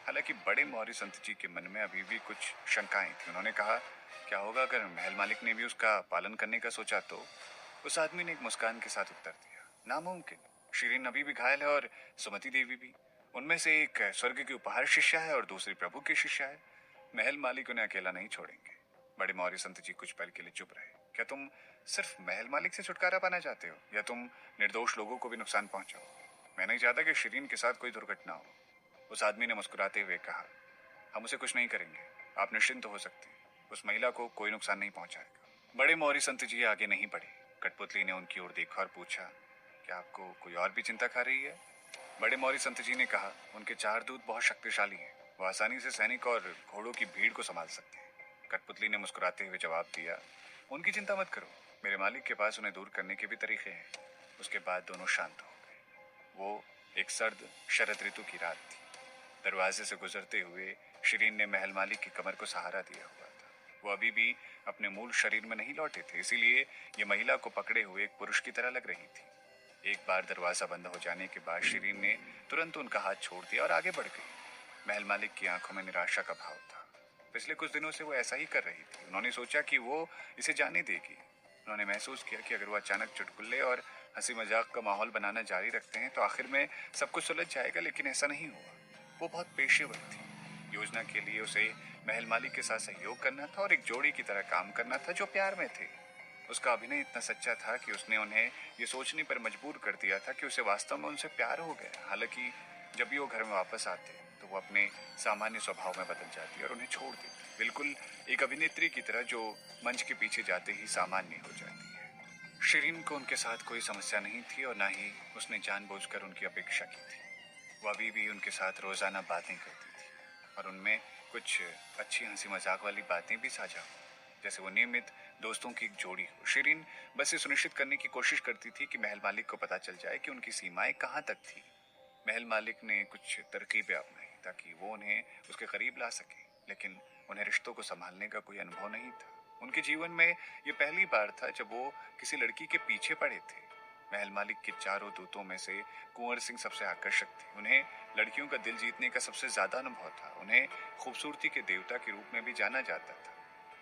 हालांकि बड़े मौर्य संत जी के मन में अभी भी कुछ शंकाएं थी। उन्होंने कहा, क्या होगा अगर महल मालिक ने भी उसका पालन करने का सोचा तो? उस आदमी ने एक मुस्कान के साथ उत्तर दिया, नामुमकिन। शिरीन अभी भी घायल है और सुमति देवी भी। उनमें से एक स्वर्ग की उपहार शिष्या है और दूसरी प्रभु की शिष्या है। महल मालिक उन्हें अकेला नहीं छोड़ेंगे। बड़े मौर्य संत जी कुछ पल के लिए चुप रहे। क्या तुम सिर्फ महल मालिक से छुटकारा पाना चाहते हो, या तुम निर्दोष लोगों को भी नुकसान पहुंचाओ? मैं नहीं चाहता कि शिरीन के साथ कोई दुर्घटना हो। उस आदमी ने मुस्कुराते हुए कहा, हम उसे कुछ नहीं करेंगे, आप निश्चिंत हो सकते हैं। उस महिला को कोई नुकसान नहीं पहुंचाएगा। बड़े मौर्य संत जी आगे नहीं बढ़े। कठपुतली ने उनकी ओर देखा और पूछा, क्या आपको कोई और भी चिंता खा रही है? बड़े मौर्य संत जी ने कहा, उनके 4 दूत बहुत शक्तिशाली हैं। वो आसानी से सैनिक और घोड़ों की भीड़ को संभाल सकते हैं। कठपुतली ने मुस्कुराते हुए जवाब दिया, उनकी चिंता मत करो, मेरे मालिक के पास उन्हें दूर करने के भी तरीके हैं। उसके बाद दोनों शांत हो गए। वो एक सर्द शरद ऋतु की रात थी। दरवाजे से गुजरते हुए शिरीन ने महल मालिक की कमर को सहारा दिया हुआ था। वो अभी भी अपने मूल शरीर में नहीं लौटे थे, इसीलिए ये महिला को पकड़े हुए एक पुरुष की तरह लग रही थी। एक बार दरवाजा बंद हो जाने के बाद शिरीन ने तुरंत उनका हाथ छोड़ दिया और आगे बढ़ गई। महल मालिक की आंखों में निराशा का भाव था। पिछले कुछ दिनों से वो ऐसा ही कर रही थी। उन्होंने सोचा कि वो इसे जाने देगी। उन्होंने महसूस किया कि अगर वो अचानक चुटकुले और हंसी मजाक का माहौल बनाना जारी रखते हैं तो आखिर में सब कुछ सुलझ जाएगा, लेकिन ऐसा नहीं हुआ। वो बहुत पेशेवर थी। योजना के लिए उसे महल मालिक के साथ सहयोग करना था और एक जोड़ी की तरह काम करना था जो प्यार में थे। उसका अभिनय इतना सच्चा था कि उसने उन्हें ये सोचने पर मजबूर कर दिया था कि उसे वास्तव में उनसे प्यार हो गया। हालांकि जब भी वो घर में वापस आते तो वो अपने सामान्य स्वभाव में बदल जाती और उन्हें छोड़ देती, बिल्कुल एक अभिनेत्री की तरह जो मंच के पीछे जाते ही सामान्य हो जाती है। शिरीन को उनके साथ कोई समस्या नहीं थी और ना ही उसने जानबूझकर उनकी अपेक्षा की थी। वो अभी भी उनके साथ रोजाना बातें करती थी और उनमें कुछ अच्छी हंसी मजाक वाली बातें भी साझा हो, जैसे वो नियमित दोस्तों की एक जोड़ी हो। शिरीन बस ये सुनिश्चित करने की कोशिश करती थी कि महल मालिक को पता चल जाए कि उनकी सीमाएं कहाँ तक थी। महल मालिक ने कुछ तरकीबें अपनाई ताकि वो उन्हें उसके करीब ला सके, लेकिन उन्हें रिश्तों को संभालने का कोई अनुभव नहीं था। उनके जीवन में ये पहली बार था जब वो किसी लड़की के पीछे पड़े थे। महल मालिक के चारों दूतों में से कुंवर सिंह सबसे आकर्षक थे। उन्हें लड़कियों का दिल जीतने का सबसे ज्यादा अनुभव था। उन्हें खूबसूरती के देवता के रूप में भी जाना जाता था।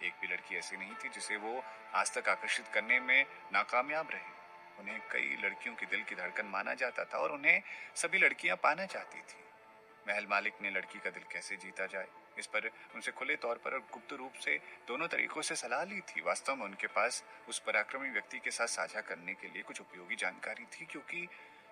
एक भी लड़की ऐसी नहीं थी जिसे वो आज तक आकर्षित करने में नाकामयाब रहे। उन्हें कई लड़कियों की दिल की धड़कन माना जाता था और उन्हें सभी लड़कियां पाना चाहती थी। महल मालिक ने लड़की का दिल कैसे जीता जाए, इस पर उनसे खुले तौर पर और गुप्त रूप से दोनों तरीकों से सलाह ली थी। वास्तव में उनके पास उस पराक्रमी व्यक्ति के साथ साझा करने के लिए कुछ उपयोगी जानकारी थी, क्योंकि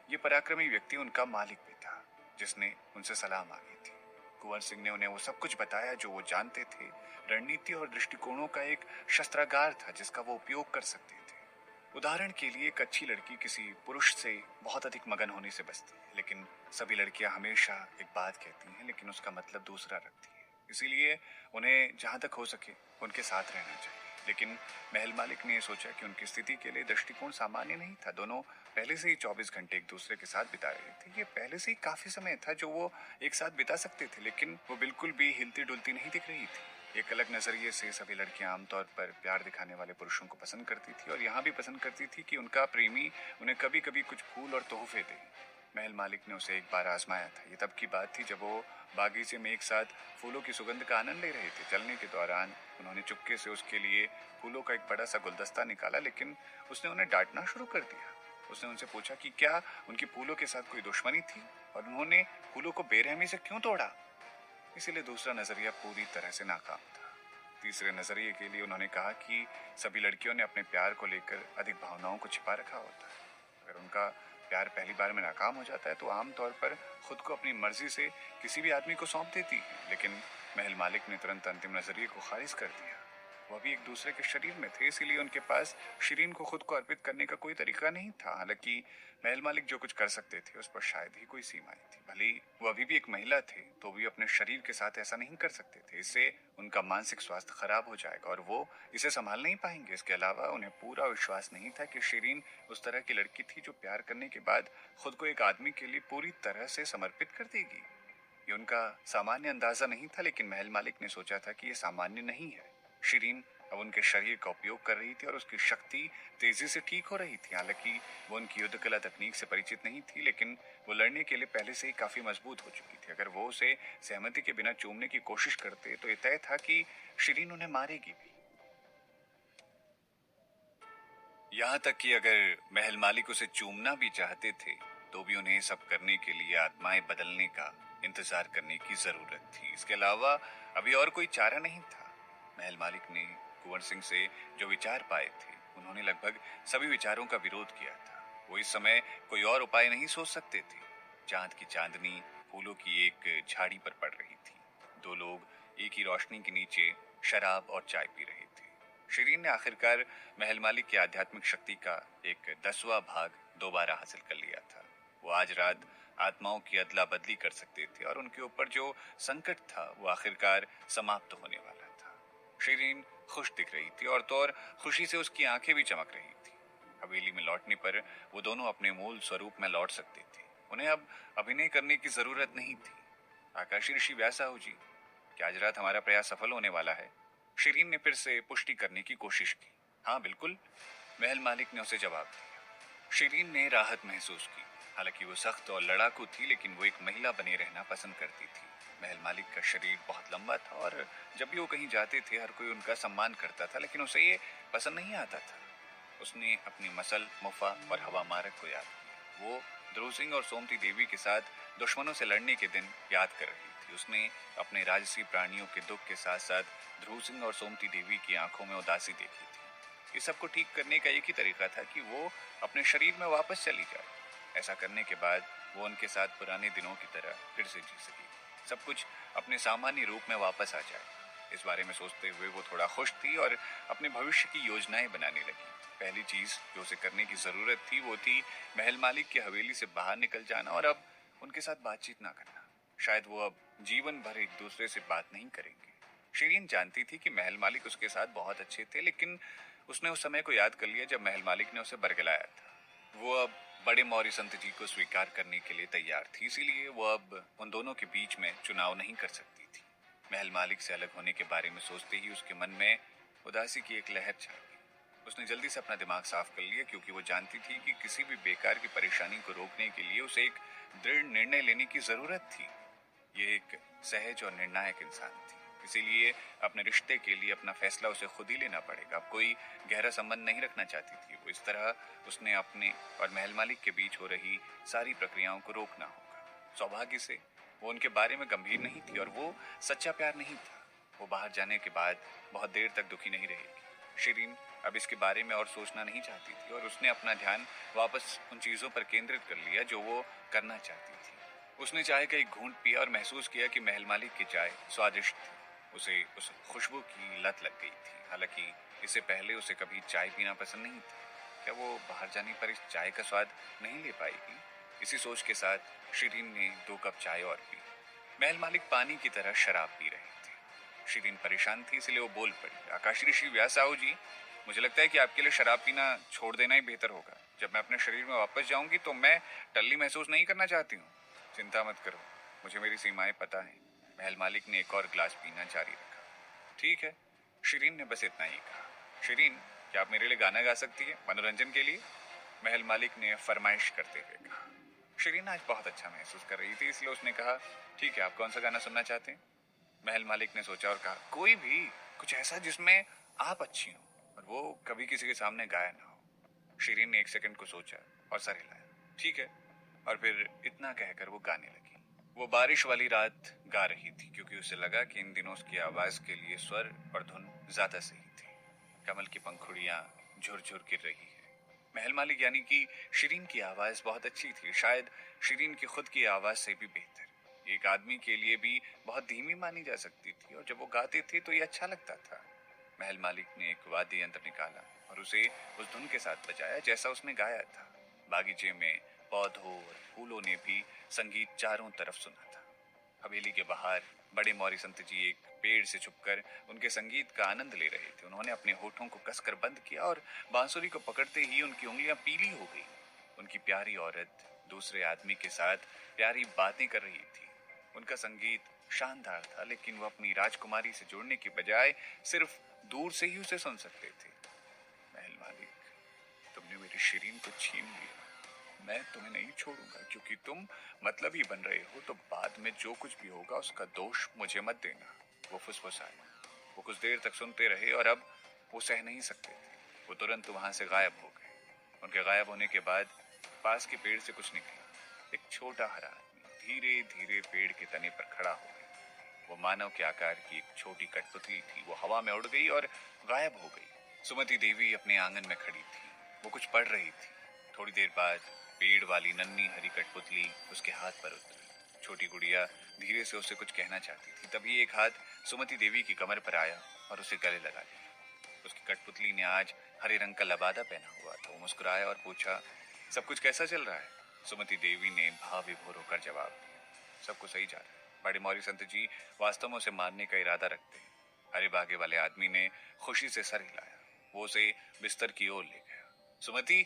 ये पराक्रमी व्यक्ति उनका मालिक भी था जिसने उनसे सलाह मांगी थी। कुंवर सिंह ने उन्हें वो सब कुछ बताया जो वो जानते थे। रणनीति और दृष्टिकोणों का एक शस्त्रागार था जिसका वो उपयोग कर सकते थे। उदाहरण के लिए एक अच्छी लड़की किसी पुरुष से बहुत अधिक मगन होने से बचती है, लेकिन सभी लड़कियां हमेशा एक बात कहती हैं लेकिन उसका मतलब दूसरा रखती हैं। इसीलिए उन्हें जहां तक हो सके उनके साथ रहना चाहिए। लेकिन महल मालिक ने सोचा कि उनकी स्थिति के लिए दृष्टिकोण सामान्य नहीं था। दोनों पहले से ही 24 घंटे एक दूसरे के साथ बिता रहे थे। ये पहले से ही काफी समय था जो वो एक साथ बिता सकते थे, लेकिन वो बिल्कुल भी हिलती डुलती नहीं दिख रही थी। एक अलग नजरिए से सभी लड़कियां आमतौर पर प्यार दिखाने वाले पुरुषों को पसंद करती थी और यहाँ भी पसंद करती थी कि उनका प्रेमी उन्हें कभी कभी कुछ फूल और तोहफे दे। महल मालिक ने उसे एक बार आजमाया था। ये तब की बात थी जब वो बागीचे में एक साथ फूलों की सुगंध का आनंद ले रहे थे। चलने के दौरान उन्होंने चुपके से उसके लिए फूलों का एक बड़ा सा गुलदस्ता निकाला, लेकिन उसने उन्हें डांटना शुरू कर दिया। उसने उनसे पूछा कि क्या उनकी फूलों के साथ कोई दुश्मनी थी और उन्होंने फूलों को बेरहमी से क्यों तोड़ा। इसीलिए दूसरा नजरिया पूरी तरह से नाकाम था। तीसरे नजरिए के लिए उन्होंने कहा कि सभी लड़कियों ने अपने प्यार को लेकर अधिक भावनाओं को छिपा रखा होता है। अगर उनका प्यार पहली बार में नाकाम हो जाता है तो आमतौर पर खुद को अपनी मर्जी से किसी भी आदमी को सौंप देती है। लेकिन महल मालिक ने तुरंत अंतिम नजरिए को खारिज कर दिया। वह भी एक दूसरे के शरीर में थे, इसीलिए उनके पास शिरीन को खुद को अर्पित करने का कोई तरीका नहीं था। हालांकि महल मालिक जो कुछ कर सकते थे उस पर शायद ही कोई सीमाएं थी। भले ही वो अभी भी एक महिला थे तो भी अपने शरीर के साथ ऐसा नहीं कर सकते थे। इससे उनका मानसिक स्वास्थ्य खराब हो जाएगा और वो इसे संभाल नहीं पाएंगे। इसके अलावा उन्हें पूरा विश्वास नहीं था कि शिरीन उस तरह की लड़की थी जो प्यार करने के बाद खुद को एक आदमी के लिए पूरी तरह से समर्पित कर देगी। ये उनका सामान्य अंदाजा नहीं था, लेकिन महल मालिक ने सोचा था कि ये सामान्य नहीं है। शिरीन अब उनके शरीर का उपयोग कर रही थी और उसकी शक्ति तेजी से ठीक हो रही थी। हालांकि वो उनकी युद्ध कला तकनीक से परिचित नहीं थी, लेकिन वो लड़ने के लिए पहले से ही काफी मजबूत हो चुकी थी। अगर वो उसे सहमति के बिना चूमने की कोशिश करते तो ये तय था कि शिरीन उन्हें मारेगी भी। यहाँ तक कि अगर महल मालिक उसे चूमना भी चाहते थे तो भी उन्हें सब करने के लिए आत्माएं बदलने का इंतजार करने की जरूरत थी। इसके अलावा अभी और कोई चारा नहीं था। महल मालिक ने कुंवर सिंह से जो विचार पाए थे उन्होंने लगभग सभी विचारों का विरोध किया था। वो इस समय कोई और उपाय नहीं सोच सकते थे। चांद की चांदनी फूलों की एक झाड़ी पर पड़ रही थी। दो लोग एक ही रोशनी के नीचे शराब और चाय पी रहे थे। शिरीन ने आखिरकार महल मालिक की आध्यात्मिक शक्ति का एक 10वां भाग दोबारा हासिल कर लिया था। वो आज रात आत्माओं की अदला बदली कर सकते थे और उनके ऊपर जो संकट था वो आखिरकार समाप्त होने वाला था। शिरीन खुश दिख रही थी और तो और खुशी से उसकी आंखें भी चमक रही थी। हवेली में लौटने पर वो दोनों अपने मूल स्वरूप में लौट सकते थे। उन्हें अब अभिनय करने की जरूरत नहीं थी। आकाशी ऋषि व्यासाहु जी, क्या आज रात हमारा प्रयास सफल होने वाला है? शिरीन ने फिर से पुष्टि करने की कोशिश की। हाँ बिल्कुल, महल मालिक ने उसे जवाब दिया। शिरीन ने राहत महसूस की। हालांकि वो सख्त और लड़ाकू थी, लेकिन वो एक महिला बने रहना पसंद करती थी। महल मालिक का शरीर बहुत लंबा था और जब भी वो कहीं जाते थे हर कोई उनका सम्मान करता था, लेकिन उसे ये पसंद नहीं आता था। उसने अपनी मसल, मुफा और हवा मारक को याद किया। वो ध्रुव सिंह और सोमती देवी के साथ दुश्मनों से लड़ने के दिन याद कर रही थी। उसने अपने राजसी प्राणियों के दुख के साथ साथ ध्रुव सिंह और सोमती देवी की आंखों में उदासी देखी थी। इस सबको ठीक करने का एक ही तरीका था कि वो अपने शरीर में वापस चली जाए। ऐसा करने के बाद वो उनके साथ पुराने दिनों की तरह फिर से जी सकेगी। सब कुछ अपने सामान्य रूप में वापस आ जाए। इस बारे में सोचते हुए वो थोड़ा खुश थी और अपने भविष्य की योजनाएं बनाने लगी। पहली चीज जो उसे करने की जरूरत थी वो थी महल मालिक की हवेली से बाहर निकल जाना और अब उनके साथ बातचीत ना करना। शायद वो अब जीवन भर एक दूसरे से बात नहीं करेंगे। शिरीन जानती थी कि महल मालिक उसके साथ बहुत अच्छे थे, लेकिन उसने उस समय को याद कर लिया जब महल मालिक ने उसे बरगलाया था। वो अब बड़े मौर्य संत जी को स्वीकार करने के लिए तैयार थी, इसीलिए वो अब उन दोनों के बीच में चुनाव नहीं कर सकती थी। महल मालिक से अलग होने के बारे में सोचते ही उसके मन में उदासी की एक लहर छा गई। उसने जल्दी से अपना दिमाग साफ कर लिया, क्योंकि वो जानती थी कि किसी भी बेकार की परेशानी को रोकने के लिए उसे एक दृढ़ निर्णय लेने की जरूरत थी। ये एक सहज और निर्णायक इंसान थी, इसीलिए अपने रिश्ते के लिए अपना फैसला उसे खुद ही लेना पड़ेगा। अब कोई गहरा संबंध नहीं रखना चाहती थी वो। इस तरह उसने अपने और महल मालिक के बीच हो रही सारी प्रक्रियाओं को रोकना होगा। सौभाग्य से वो उनके बारे में गंभीर नहीं थी और वो सच्चा प्यार नहीं था। वो बाहर जाने के बाद बहुत देर तक दुखी नहीं रहेगी। शिरीन अब इसके बारे में और सोचना नहीं चाहती थी और उसने अपना ध्यान वापस उन चीजों पर केंद्रित कर लिया जो वो करना चाहती थी। उसने चाय का एक घूंट पिया और महसूस किया कि महल मालिक की चाय स्वादिष्ट थी। उसे उस खुशबू की लत लग गई थी। हालांकि इससे पहले उसे कभी चाय पीना पसंद नहीं था। क्या वो बाहर जाने पर इस चाय का स्वाद नहीं ले पाएगी? इसी सोच के साथ शिरीन ने 2 कप चाय और पी। महल मालिक पानी की तरह शराब पी रहे थे। शिरीन परेशान थी, इसलिए वो बोल पड़ी। आकाश ऋषि व्यासाहु जी, मुझे लगता है कि आपके लिए शराब पीना छोड़ देना ही बेहतर होगा। जब मैं अपने शरीर में वापस जाऊंगी तो मैं टल्ली महसूस नहीं करना चाहती हूँ। चिंता मत करो, मुझे मेरी सीमाएं पता है। महल मालिक ने एक और ग्लास पीना जारी रखा। ठीक है, शिरीन ने बस इतना ही कहा। शिरीन, क्या आप मेरे लिए गाना गा सकती है मनोरंजन के लिए? महल मालिक ने फरमाइश करते हुए कहा। शिरीन आज बहुत अच्छा महसूस कर रही थी, इसलिए उसने कहा, ठीक है, आप कौन सा गाना सुनना चाहते हैं? महल मालिक ने सोचा और कहा, कोई भी, कुछ ऐसा जिसमें आप अच्छी हो और वो कभी किसी के सामने गाया ना हो। शिरीन ने 1 सेकंड को सोचा और सर हिलाया। ठीक है, और फिर इतना कहकर वो गाने लगी। वो बारिश वाली रात गा रही थी, क्योंकि उसे लगा कि इन दिनों उसकी आवाज के लिए स्वर और धुन ज्यादा सही थी। कमल की पंखुड़ियां झुरझुर गिर रही है। महल मालिक यानी कि शिरीन की आवाज बहुत अच्छी थी, शायद शिरीन की खुद की आवाज से भी बेहतर। एक आदमी के लिए भी बहुत धीमी मानी जा सकती थी और जब वो गाते थे तो ये अच्छा लगता था। महल मालिक ने एक वाद्य यंत्र निकाला और उसे उस धुन के साथ बजाया जैसा उसने गाया था। बागीचे में पौधों और फूलों ने भी संगीत चारों तरफ सुना था। हवेली के बाहर बड़े मौर्य संत जी एक पेड़ से छुपकर उनके संगीत का आनंद ले रहे थे। उन्होंने अपने होठों को कसकर बंद किया और बांसुरी को पकड़ते ही उनकी उंगलियां पीली हो गई। उनकी प्यारी औरत दूसरे आदमी के साथ प्यारी बातें कर रही थी। उनका संगीत शानदार था, लेकिन वो अपनी राजकुमारी से जुड़ने की बजाय सिर्फ दूर से ही उसे सुन सकते थे। महल मालिक, तुमने मेरी शिरीन को छीन लिया। मैं तुम्हें नहीं छोड़ूंगा, क्योंकि तुम मतलब ही बन रहे हो, तो बाद में जो कुछ भी होगा उसका दोष मुझे मत देना। वो फुसफुसाए। वो कुछ देर तक सुनते रहे और अब वो सह नहीं सकते थे। वो तुरंत वहां से गायब हो गए। उनके गायब होने के बाद पास के पेड़ से कुछ निकला। एक छोटा हरा आदमी धीरे धीरे पेड़ के तने पर खड़ा हो गया। वो मानव के आकार की एक छोटी कठपुतली थी। वो हवा में उड़ गई और गायब हो गई। सुमति देवी अपने आंगन में खड़ी थी। वो कुछ पढ़ रही थी। थोड़ी देर बाद पेड़ वाली नन्ही हरी कठपुतली उसके हाथ पर उतरी। छोटी गुड़िया धीरे से उसे कुछ कहना चाहती थी। तभी एक हाथ सुमति देवी की कमर पर आया और उसे गले लगा लिया। उसकी कठपुतली ने आज हरे रंग का लबादा पहना हुआ था। वो मुस्कुराया और पूछा, सब कुछ कैसा चल रहा है? सुमति देवी ने भाव विभोर होकर जवाब दिया, सब कुछ सही जा रहा है। बड़े मौर्य संत जी वास्तव में उसे मारने का इरादा रखते हैं। हरे बागे वाले आदमी ने खुशी से सर हिलाया। वो उसे बिस्तर की ओर ले गया। सुमति,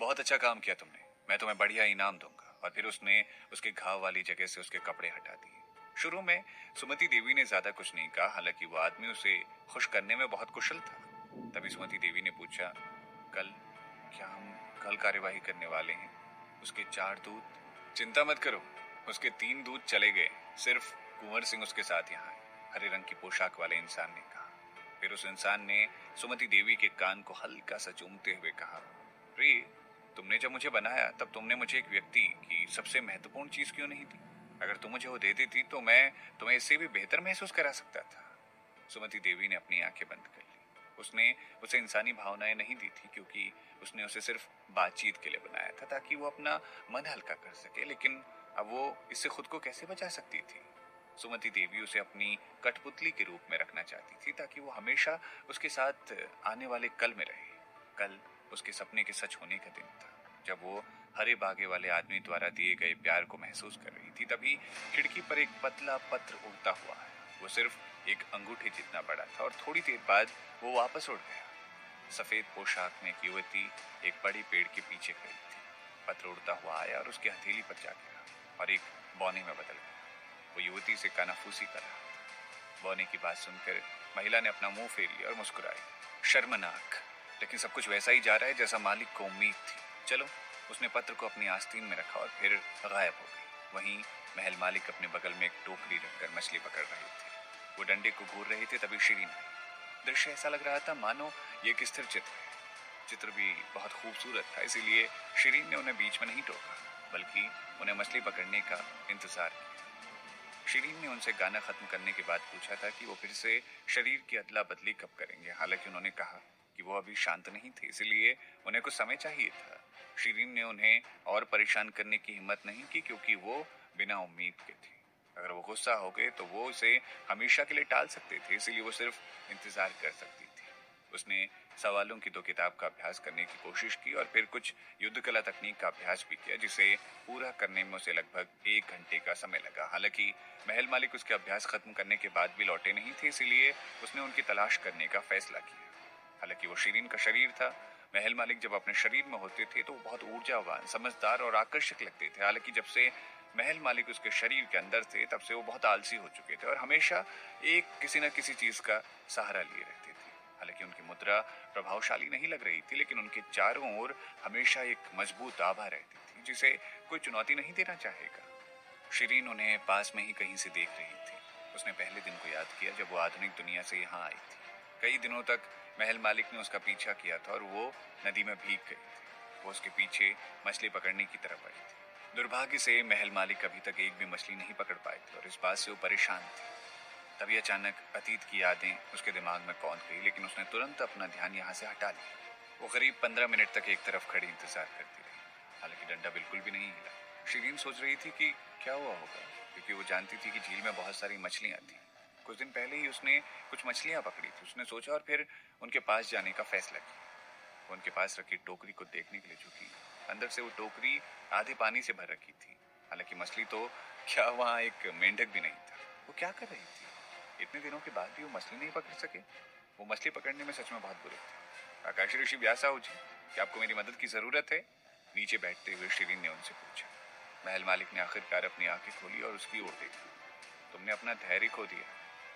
बहुत अच्छा काम किया तुमने। मैं तुम्हें बढ़िया इनाम दूंगा। और फिर उसने उसके घाव वाली जगह से उसके कपड़े हटा दिए। शुरू में सुमति देवी ने ज्यादा कुछ नहीं कहा, हालांकि वो आदमी उसे खुश करने में बहुत कुशल था। तभी सुमति देवी ने पूछा, कल क्या हम कल कार्यवाही करने वाले हैं? उसके 4 दूत? चिंता मत करो, उसके 3 दूत चले गए। सिर्फ कुंवर सिंह उसके साथ यहाँ है, हरे रंग की पोशाक वाले इंसान ने कहा। फिर उस इंसान ने सुमति देवी के कान को हल्का सा चूमते हुए कहा, रे, तुमने जब मुझे बनाया तब तुमने मुझे एक व्यक्ति की सबसे महत्वपूर्ण चीज क्यों नहीं दी? अगर तुम मुझे वो दे देती तो मैं तुम्हें इससे भी बेहतर महसूस करा सकता था। सुमति देवी ने अपनी आंखें बंद कर ली। उसने उसे इंसानी भावनाएं नहीं दी थी, क्योंकि उसने उसे सिर्फ बातचीत के लिए बनाया था, ताकि वो अपना मन हल्का कर सके। लेकिन अब वो इससे खुद को कैसे बचा सकती थी? सुमति देवी उसे अपनी कठपुतली के रूप में रखना चाहती थी, ताकि वो हमेशा उसके साथ आने वाले कल में रहे। कल उसके सपने के सच होने का दिन था, जब वो हरे बागे वाले आदमी द्वारा दिए गए प्यार को महसूस कर रही थी। तभी खिड़की पर एक पतला पत्र उड़ता हुआ है। वो सिर्फ एक अंगूठे जितना बड़ा था और थोड़ी देर बाद वो वापस उड़ गया। सफेद पोशाक में एक युवती एक बड़े पेड़ के पीछे खड़ी थी। पत्र उड़ता हुआ आया और उसकी हथेली पर जा गिरा और एक बौने में बदल गया। वो युवती से कानाफूसी कर रहा था। बौने की बात सुनकर महिला ने अपना मुंह फेर लिया और मुस्कुराई। शर्मनाक, लेकिन सब कुछ वैसा ही जा रहा है जैसा मालिक को उम्मीद थी। चलो। उसने पत्र को अपनी आस्तीन में रखा और फिर गायब हो गई। वहीं महल मालिक अपने बगल में एक टोकरी रखकर मछली पकड़ रहे थे। वो डंडे को घूर रहे थे। तभी शिरीन आई। दृश्य ऐसा लग रहा था मानो ये एक स्थिर चित्र है। चित्र भी बहुत खूबसूरत था, इसीलिए शिरीन ने उन्हें बीच में नहीं टोका, बल्कि उन्हें मछली पकड़ने का इंतजार किया। शिरीन ने उनसे गाना खत्म करने के बाद पूछा था कि वो फिर से शरीर की अदला बदली कब करेंगे। हालांकि उन्होंने कहा कि वो अभी शांत नहीं थे, इसलिए उन्हें कुछ समय चाहिए था। शिरीन ने उन्हें और परेशान करने की हिम्मत नहीं की, क्योंकि वो बिना उम्मीद के थे। अगर वो गुस्सा हो गए तो वो उसे हमेशा के लिए टाल सकते थे, इसीलिए वो सिर्फ इंतजार कर सकती थी। उसने सवालों की 2 किताब का अभ्यास करने की कोशिश की और फिर कुछ युद्ध कला तकनीक का अभ्यास भी किया, जिसे पूरा करने में उसे लगभग 1 घंटे का समय लगा। हालांकि महल मालिक उसके अभ्यास खत्म करने के बाद भी लौटे नहीं थे, इसीलिए उसने उनकी तलाश करने का फैसला किया। हालांकि वो शिरीन का शरीर था। महल मालिक जब अपने शरीर में होते थे तो वो बहुत ऊर्जावान, समझदार और आकर्षक लगते थे। हालांकि जब से महल मालिक उसके शरीर के अंदर थे, तब से वो बहुत आलसी हो चुके थे और हमेशा एक किसी न किसी चीज का सहारा लिए रहते थे। हालांकि उनकी मुद्रा प्रभावशाली नहीं लग रही थी, लेकिन उनके चारों ओर हमेशा एक मजबूत आभा रहती थी, जिसे कोई चुनौती नहीं देना चाहेगा। शिरीन उन्हें पास में ही कहीं से देख रही थी। उसने पहले दिन को याद किया जब वो आधुनिक दुनिया से यहाँ आई थी। कई दिनों तक महल मालिक ने उसका पीछा किया था और वो नदी में भीग गई थी। वो उसके पीछे मछली पकड़ने की तरफ आई थी। दुर्भाग्य से महल मालिक अभी तक एक भी मछली नहीं पकड़ पाए थे और इस बात से वो परेशान थे। तभी अचानक अतीत की यादें उसके दिमाग में कौंध गई, लेकिन उसने तुरंत अपना ध्यान यहाँ से हटा लिया। वो करीब 15 मिनट तक एक तरफ खड़ी इंतजार करती रही। हालांकि डंडा बिल्कुल भी नहीं हिला। शिरीन सोच रही थी कि क्या हुआ होगा, क्योंकि वो जानती थी कि झील में बहुत सारी मछलियां थी। कुछ दिन पहले ही उसने कुछ मछलियां पकड़ी थी। उसने सोचा और फिर उनके पास जाने का फैसला किया। वो उनके पास रखी टोकरी को देखने के लिए झुकी। अंदर से वो टोकरी आधे पानी से भर रखी थी। हालांकि मछली तो क्या, वहाँ एक मेंढक भी नहीं था। वो क्या कर रही थी? इतने दिनों के बाद भी वो मछली नहीं पकड़ सके। वो मछली पकड़ने में सच में बहुत बुरे थे। आकाश ऋषि व्यासाओ जी, क्या आपको मेरी मदद की जरूरत है? नीचे बैठते हुए शिरीन ने उनसे पूछा। महल मालिक ने आखिरकार अपनी आंखें खोली और उसकी ओर देखा। तुमने अपना धैर्य खो दिया।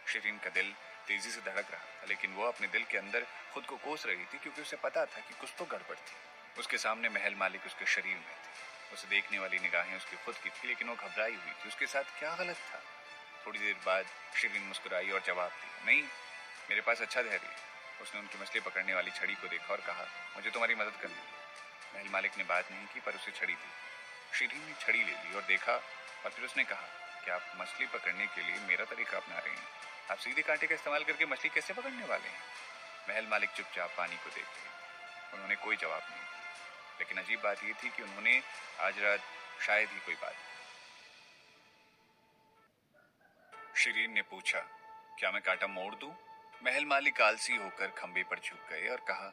शिरीन का दिल तेजी से धड़क रहा था, लेकिन वो अपने दिल के अंदर खुद को कोस रही थी, क्योंकि उसे पता था कि कुछ तो गड़बड़ थी। उसके सामने महल मालिक उसके शरीर में थे। उसे देखने वाली निगाहें उसकी खुद की थी, लेकिन वो घबराई हुई थी। उसके साथ क्या गलत था? थोड़ी देर बाद शिरीन मुस्कुराई और जवाब दिया, नहीं, मेरे पास अच्छा धैर्य है। उसने उनकी मछली पकड़ने वाली छड़ी को देखा और कहा, मुझे तुम्हारी मदद करनी है। महल मालिक ने बात नहीं की, पर उसे छड़ी दी। शिरीन ने छड़ी ले ली और देखा, और फिर उसने कहा कि आप मछली पकड़ने के लिए मेरा तरीका अपना रहे हैं। आप सीधे कांटे का इस्तेमाल करके मछली कैसे पकड़ने वाले हैं? महल मालिक चुपचाप पानी को देख रहे थे। उन्होंने कोई जवाब नहीं दिया। लेकिन अजीब बात यह थी कि उन्होंने आज रात शायद ही कोई बात की। शिरीन ने पूछा, क्या मैं कांटा मोड़ दूं? महल मालिक आलसी होकर खंबे पर झुक गए और कहा,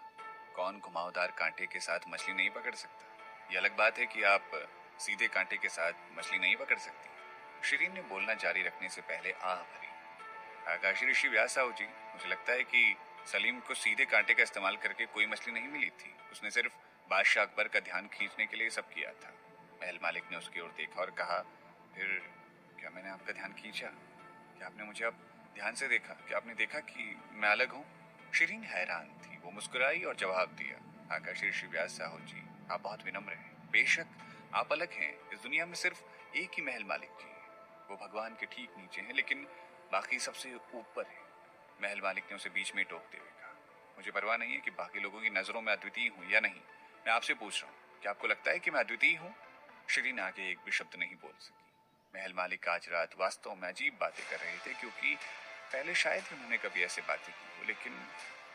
कौन घुमावदार कांटे के साथ मछली नहीं पकड़ सकता? ये अलग बात है कि आप सीधे कांटे के साथ मछली नहीं पकड़ सकती। शिरीन ने बोलना जारी रखने से पहले आह भरी। आकाशी ऋषि व्यासाओ जी, मुझे लगता है कि सलीम को सीधे कांटे का इस्तेमाल करके कोई मछली नहीं मिली थी। उसने सिर्फ बादशाह अकबर का ध्यान खींचने के लिए सब किया था। महल मालिक ने उसकी ओर देखा और कहा, फिर क्या मैंने आपका ध्यान खींचा? क्या आपने मुझे अब ध्यान से देखा? क्या आपने देखा कि मैं अलग हूँ? शिरीन हैरान थी। वो मुस्कुराई और जवाब दिया, आकाशी ऋषि व्यासाओ जी, आप बहुत विनम्र हैं। बेशक आप अलग हैं। इस दुनिया में सिर्फ एक ही महल मालिक जी है। वो भगवान के ठीक नीचे हैं, लेकिन बाकी सबसे ऊपर है। महल मालिक ने उसे बीच में टोकते हुए कहा, मुझे परवाह नहीं है कि बाकी लोगों की नजरों में अद्वितीय हूँ या नहीं। मैं आपसे पूछ रहा हूँ, क्या आपको लगता है कि मैं अद्वितीय हूँ? शिरीन आगे एक भी शब्द नहीं बोल सकी। महल मालिक आज रात वास्तव में अजीब बातें कर रहे थे, क्योंकि पहले शायद ही उन्होंने कभी ऐसे बातें की हो, लेकिन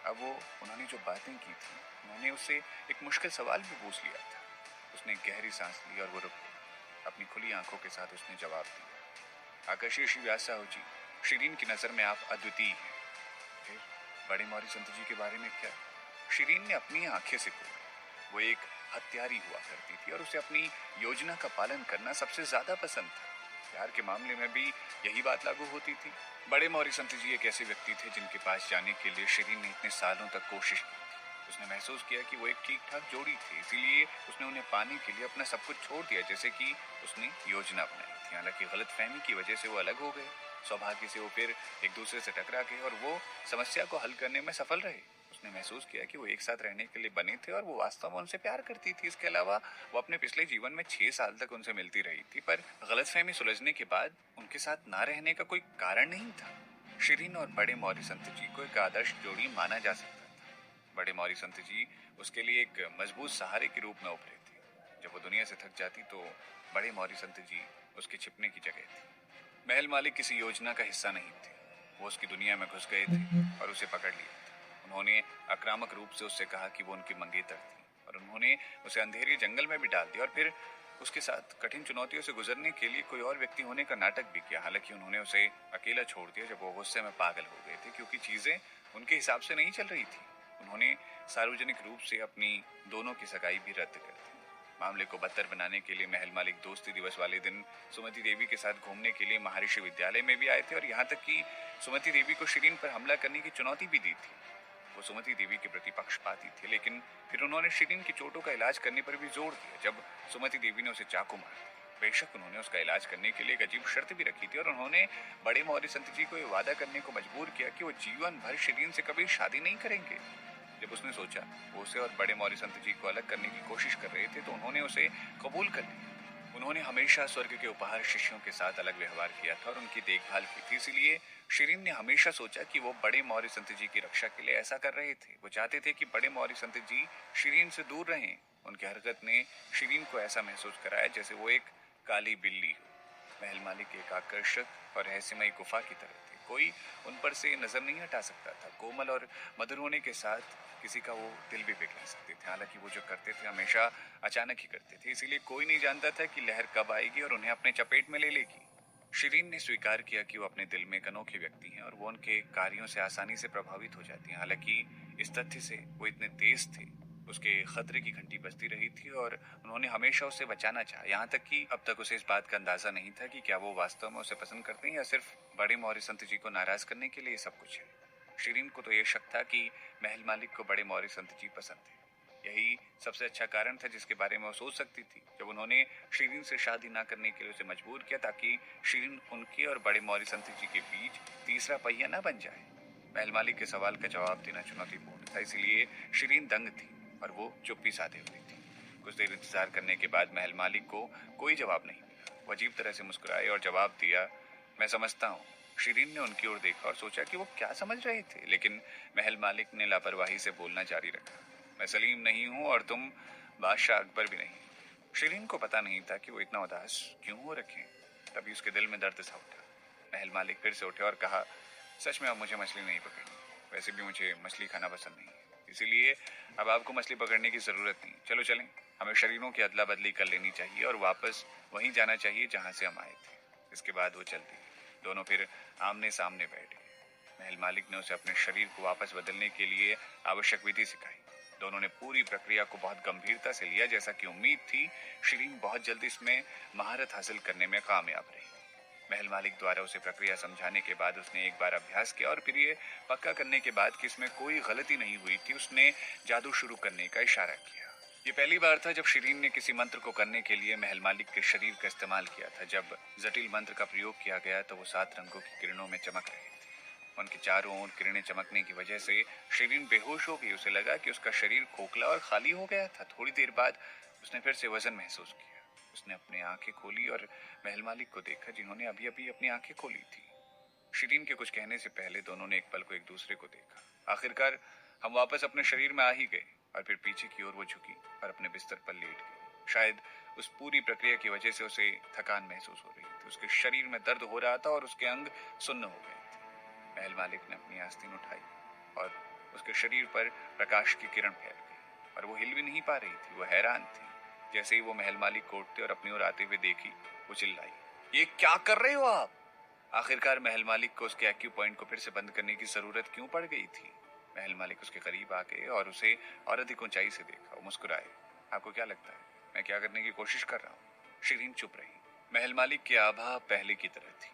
अब वो उन्होंने जो बातें की थी, उन्होंने उससे एक मुश्किल सवाल भी पूछ लिया था। उसने गहरी सांस ली और वो रुक गई। अपनी खुली आंखों के साथ उसने जवाब दिया, आकाशीय श्री व्यासाओ जी, शिरीन की नजर में आप अद्वितीय हैं। फिर बड़े मौर्य संत जी के बारे में क्या? शिरीन ने अपनी आंखें से खोली। वो एक हत्यारी हुआ करती थी और उसे अपनी योजना का पालन करना सबसे ज्यादा पसंद था। प्यार के मामले में भी यही बात लागू होती थी। बड़े मौर्य संत जी एक ऐसे व्यक्ति थे जिनके पास जाने के लिए शिरीन ने इतने सालों तक कोशिश की थी। उसने महसूस किया कि वो एक ठीक ठाक जोड़ी थी, इसीलिए उसने उन्हें पाने के लिए अपना सब कुछ छोड़ दिया, जैसे कि उसने योजना बनाई थी। हालांकि गलतफहमी की वजह से वो अलग हो गए। सौभाग्य से वो फिर एक दूसरे से टकरा गए और वो समस्या को हल करने में सफल रहे। उसने महसूस किया कि वो एक साथ रहने के लिए बने थे और वो वास्तव में उनसे प्यार करती थी। इसके अलावा वो अपने पिछले जीवन में 6 साल तक उनसे मिलती रही थी, पर गलतफहमी सुलझने के बाद उनके साथ ना रहने का कोई कारण नहीं था। शिरीन और बड़े मौर्य संत जी को एक आदर्श जोड़ी माना जा सकता था। बड़े मौर्य संत जी उसके लिए एक मजबूत सहारे के रूप में उभरे थे। जब वो दुनिया से थक जाती तो बड़े मौर्य संत जी उसके छिपने की जगह थी। महल मालिक किसी योजना का हिस्सा नहीं थे। वो उसकी दुनिया में घुस गए थे और उसे पकड़ लिया था। उन्होंने आक्रामक रूप से उससे कहा कि वो उनकी मंगेतर थी, और उन्होंने उसे अंधेरे जंगल में भी डाल दिया और फिर उसके साथ कठिन चुनौतियों से गुजरने के लिए कोई और व्यक्ति होने का नाटक भी किया। हालांकि उन्होंने उसे अकेला छोड़ दिया जब वो गुस्से में पागल हो गए थे, क्योंकि चीजें उनके हिसाब से नहीं चल रही थी। उन्होंने सार्वजनिक रूप से अपनी दोनों की सगाई भी रद्द कर दी। मामले को बदतर बनाने के लिए महल मालिक दोस्ती दिवस वाले दिन सुमति देवी के साथ घूमने के लिए महर्षि विद्यालय में भी आए थे, और यहाँ तक कि सुमति देवी को शिरीन पर हमला करने की चुनौती भी दी थी। वो सुमति देवी के प्रति पक्षपाती थे, लेकिन फिर उन्होंने शिरीन की चोटों का इलाज करने पर भी जोर दिया जब सुमति देवी ने उसे चाकू मार दिया। बेशक उन्होंने उसका इलाज करने के लिए एक अजीब शर्त भी रखी थी, और उन्होंने बड़े मौर्य संत जी को यह वादा करने को मजबूर किया कि वो जीवन भर शिरीन से कभी शादी नहीं करेंगे। जब उसने सोचा वो उसे और बड़े मौर्य संत जी को अलग करने की कोशिश कर रहे थे, तो उन्होंने उसे कबूल कर लिया। उन्होंने हमेशा स्वर्ग के उपहार शिष्यों के साथ अलग व्यवहार किया था और उनकी देखभाल की थी, इसलिए शिरीन ने हमेशा सोचा कि वो बड़े मौर्य संत जी की रक्षा के लिए ऐसा कर रहे थे। वो चाहते थे कि बड़े मौर्य संत जी शिरीन से दूर रहें। उनकी हरकत ने शिरीन को ऐसा महसूस कराया जैसे वो एक काली बिल्ली हो। महल मालिक एक आकर्षक और रहस्यमय गुफा की तरह थे। कोई उन पर से नजर नहीं हटा सकता था। कोमल और मधुर होने के साथ किसी का वो दिल भी पिघला सकते थे। हालांकि वो जो करते थे हमेशा अचानक ही करते थे, इसीलिए कोई नहीं जानता था कि लहर कब आएगी और उन्हें अपने चपेट में ले लेगी। शिरीन ने स्वीकार किया कि वो अपने दिल में एक अनोखे व्यक्ति हैं और वो उनके कार्यों से आसानी से प्रभावित हो जाती हैं। हालांकि इस तथ्य से वो इतने तेज थे, उसके खतरे की घंटी बजती रही थी और उन्होंने हमेशा उसे बचाना चाहा। यहाँ तक कि अब तक उसे इस बात का अंदाजा नहीं था कि क्या वो वास्तव में उसे पसंद करते हैं या सिर्फ बड़े मौर्य संत जी को नाराज करने के लिए सब कुछ है। शिरीन को तो ये शक था कि महल मालिक को बड़े मौर्य संत जी पसंद थे। यही सबसे अच्छा कारण था जिसके बारे में वो सोच सकती थी जब उन्होंने शिरीन से शादी ना करने के लिए उसे मजबूर किया, ताकि शिरीन उनके और बड़े मौर्य संत जी के बीच तीसरा पहिया ना बन जाए। महल मालिक के सवाल का जवाब देना चुनौतीपूर्ण था, इसलिए शिरीन दंग थी और वो चुप्पी साधे हुई थी। कुछ देर इंतजार करने के बाद महल मालिक को कोई जवाब नहीं मिला। वो अजीब तरह से मुस्कुराए और जवाब दिया, मैं समझता हूँ। शिरीन ने उनकी ओर देखा और सोचा कि वो क्या समझ रहे थे, लेकिन महल मालिक ने लापरवाही से बोलना जारी रखा, मैं सलीम नहीं हूँ और तुम बादशाह अकबर भी नहीं। शिरीन को पता नहीं था कि वो इतना उदास क्यों हो रखे। तभी उसके दिल में दर्द सा उठा। महल मालिक फिर से उठे और कहा, सच में अब मुझे मछली नहीं पकड़नी, वैसे भी मुझे मछली खाना पसंद नहीं है, इसीलिए अब आपको मछली पकड़ने की जरूरत नहीं। चलो चलें, हमें शरीरों की अदला बदली कर लेनी चाहिए और वापस वहीं जाना चाहिए जहां से हम आए थे। इसके बाद वो चल दी। दोनों फिर आमने सामने बैठे। महल मालिक ने उसे अपने शरीर को वापस बदलने के लिए आवश्यक विधि सिखाई। दोनों ने पूरी प्रक्रिया को बहुत गंभीरता से लिया। जैसा कि उम्मीद थी, शिरीन बहुत जल्दी इसमें महारत हासिल करने में कामयाब रही। महल मालिक द्वारा उसे प्रक्रिया समझाने के बाद उसने एक बार अभ्यास किया और फिर ये पक्का करने के बाद कि इसमें कोई गलती नहीं हुई थी, उसने जादू शुरू करने का इशारा किया। ये पहली बार था जब शिरीन ने किसी मंत्र को करने के लिए महल मालिक के शरीर का इस्तेमाल किया था। जब जटिल मंत्र का प्रयोग किया गया तो वो 7 रंगों की किरणों में चमक रहे थे। उनके चारों ओर किरणें चमकने की वजह से शिरीन बेहोश हो गई। उसे लगा कि उसका शरीर खोखला और खाली हो गया था। थोड़ी देर बाद उसने फिर से वजन महसूस किया। उसने अपनी आंखें खोली और महल मालिक को देखा, जिन्होंने अभी अभी अपनी आंखें खोली थी। शिरीन के कुछ कहने से पहले दोनों ने एक पल को एक दूसरे को देखा। आखिरकार हम वापस अपने शरीर में आ ही गए। और फिर पीछे की ओर वो झुकी और अपने बिस्तर पर लेट गई। शायद उस पूरी प्रक्रिया की वजह से उसे थकान महसूस हो रही थी। उसके शरीर में दर्द हो रहा था और उसके अंग सुन्न हो गए थे। महल मालिक ने अपनी आस्तीन उठाई और उसके शरीर पर प्रकाश की किरण फैल गई और वो हिल भी नहीं पा रही थी। वो हैरान थी। जैसे ही वो महल मालिक को उठते और अपनी ओर आते हुए देखी, वो चिल्लाई, ये क्या कर रहे हो आप? आखिरकार महल मालिक को उसके एक्यू पॉइंट को फिर से बंद करने की जरूरत क्यों पड़ गई थी? महल मालिक उसके करीब आ गए और उसे और अधिक ऊंचाई से देखा। वो मुस्कुराए, आपको क्या लगता है मैं क्या करने की कोशिश कर रहा हूँ? शिरीन चुप रही। महल मालिक की आभा पहले की तरह थी।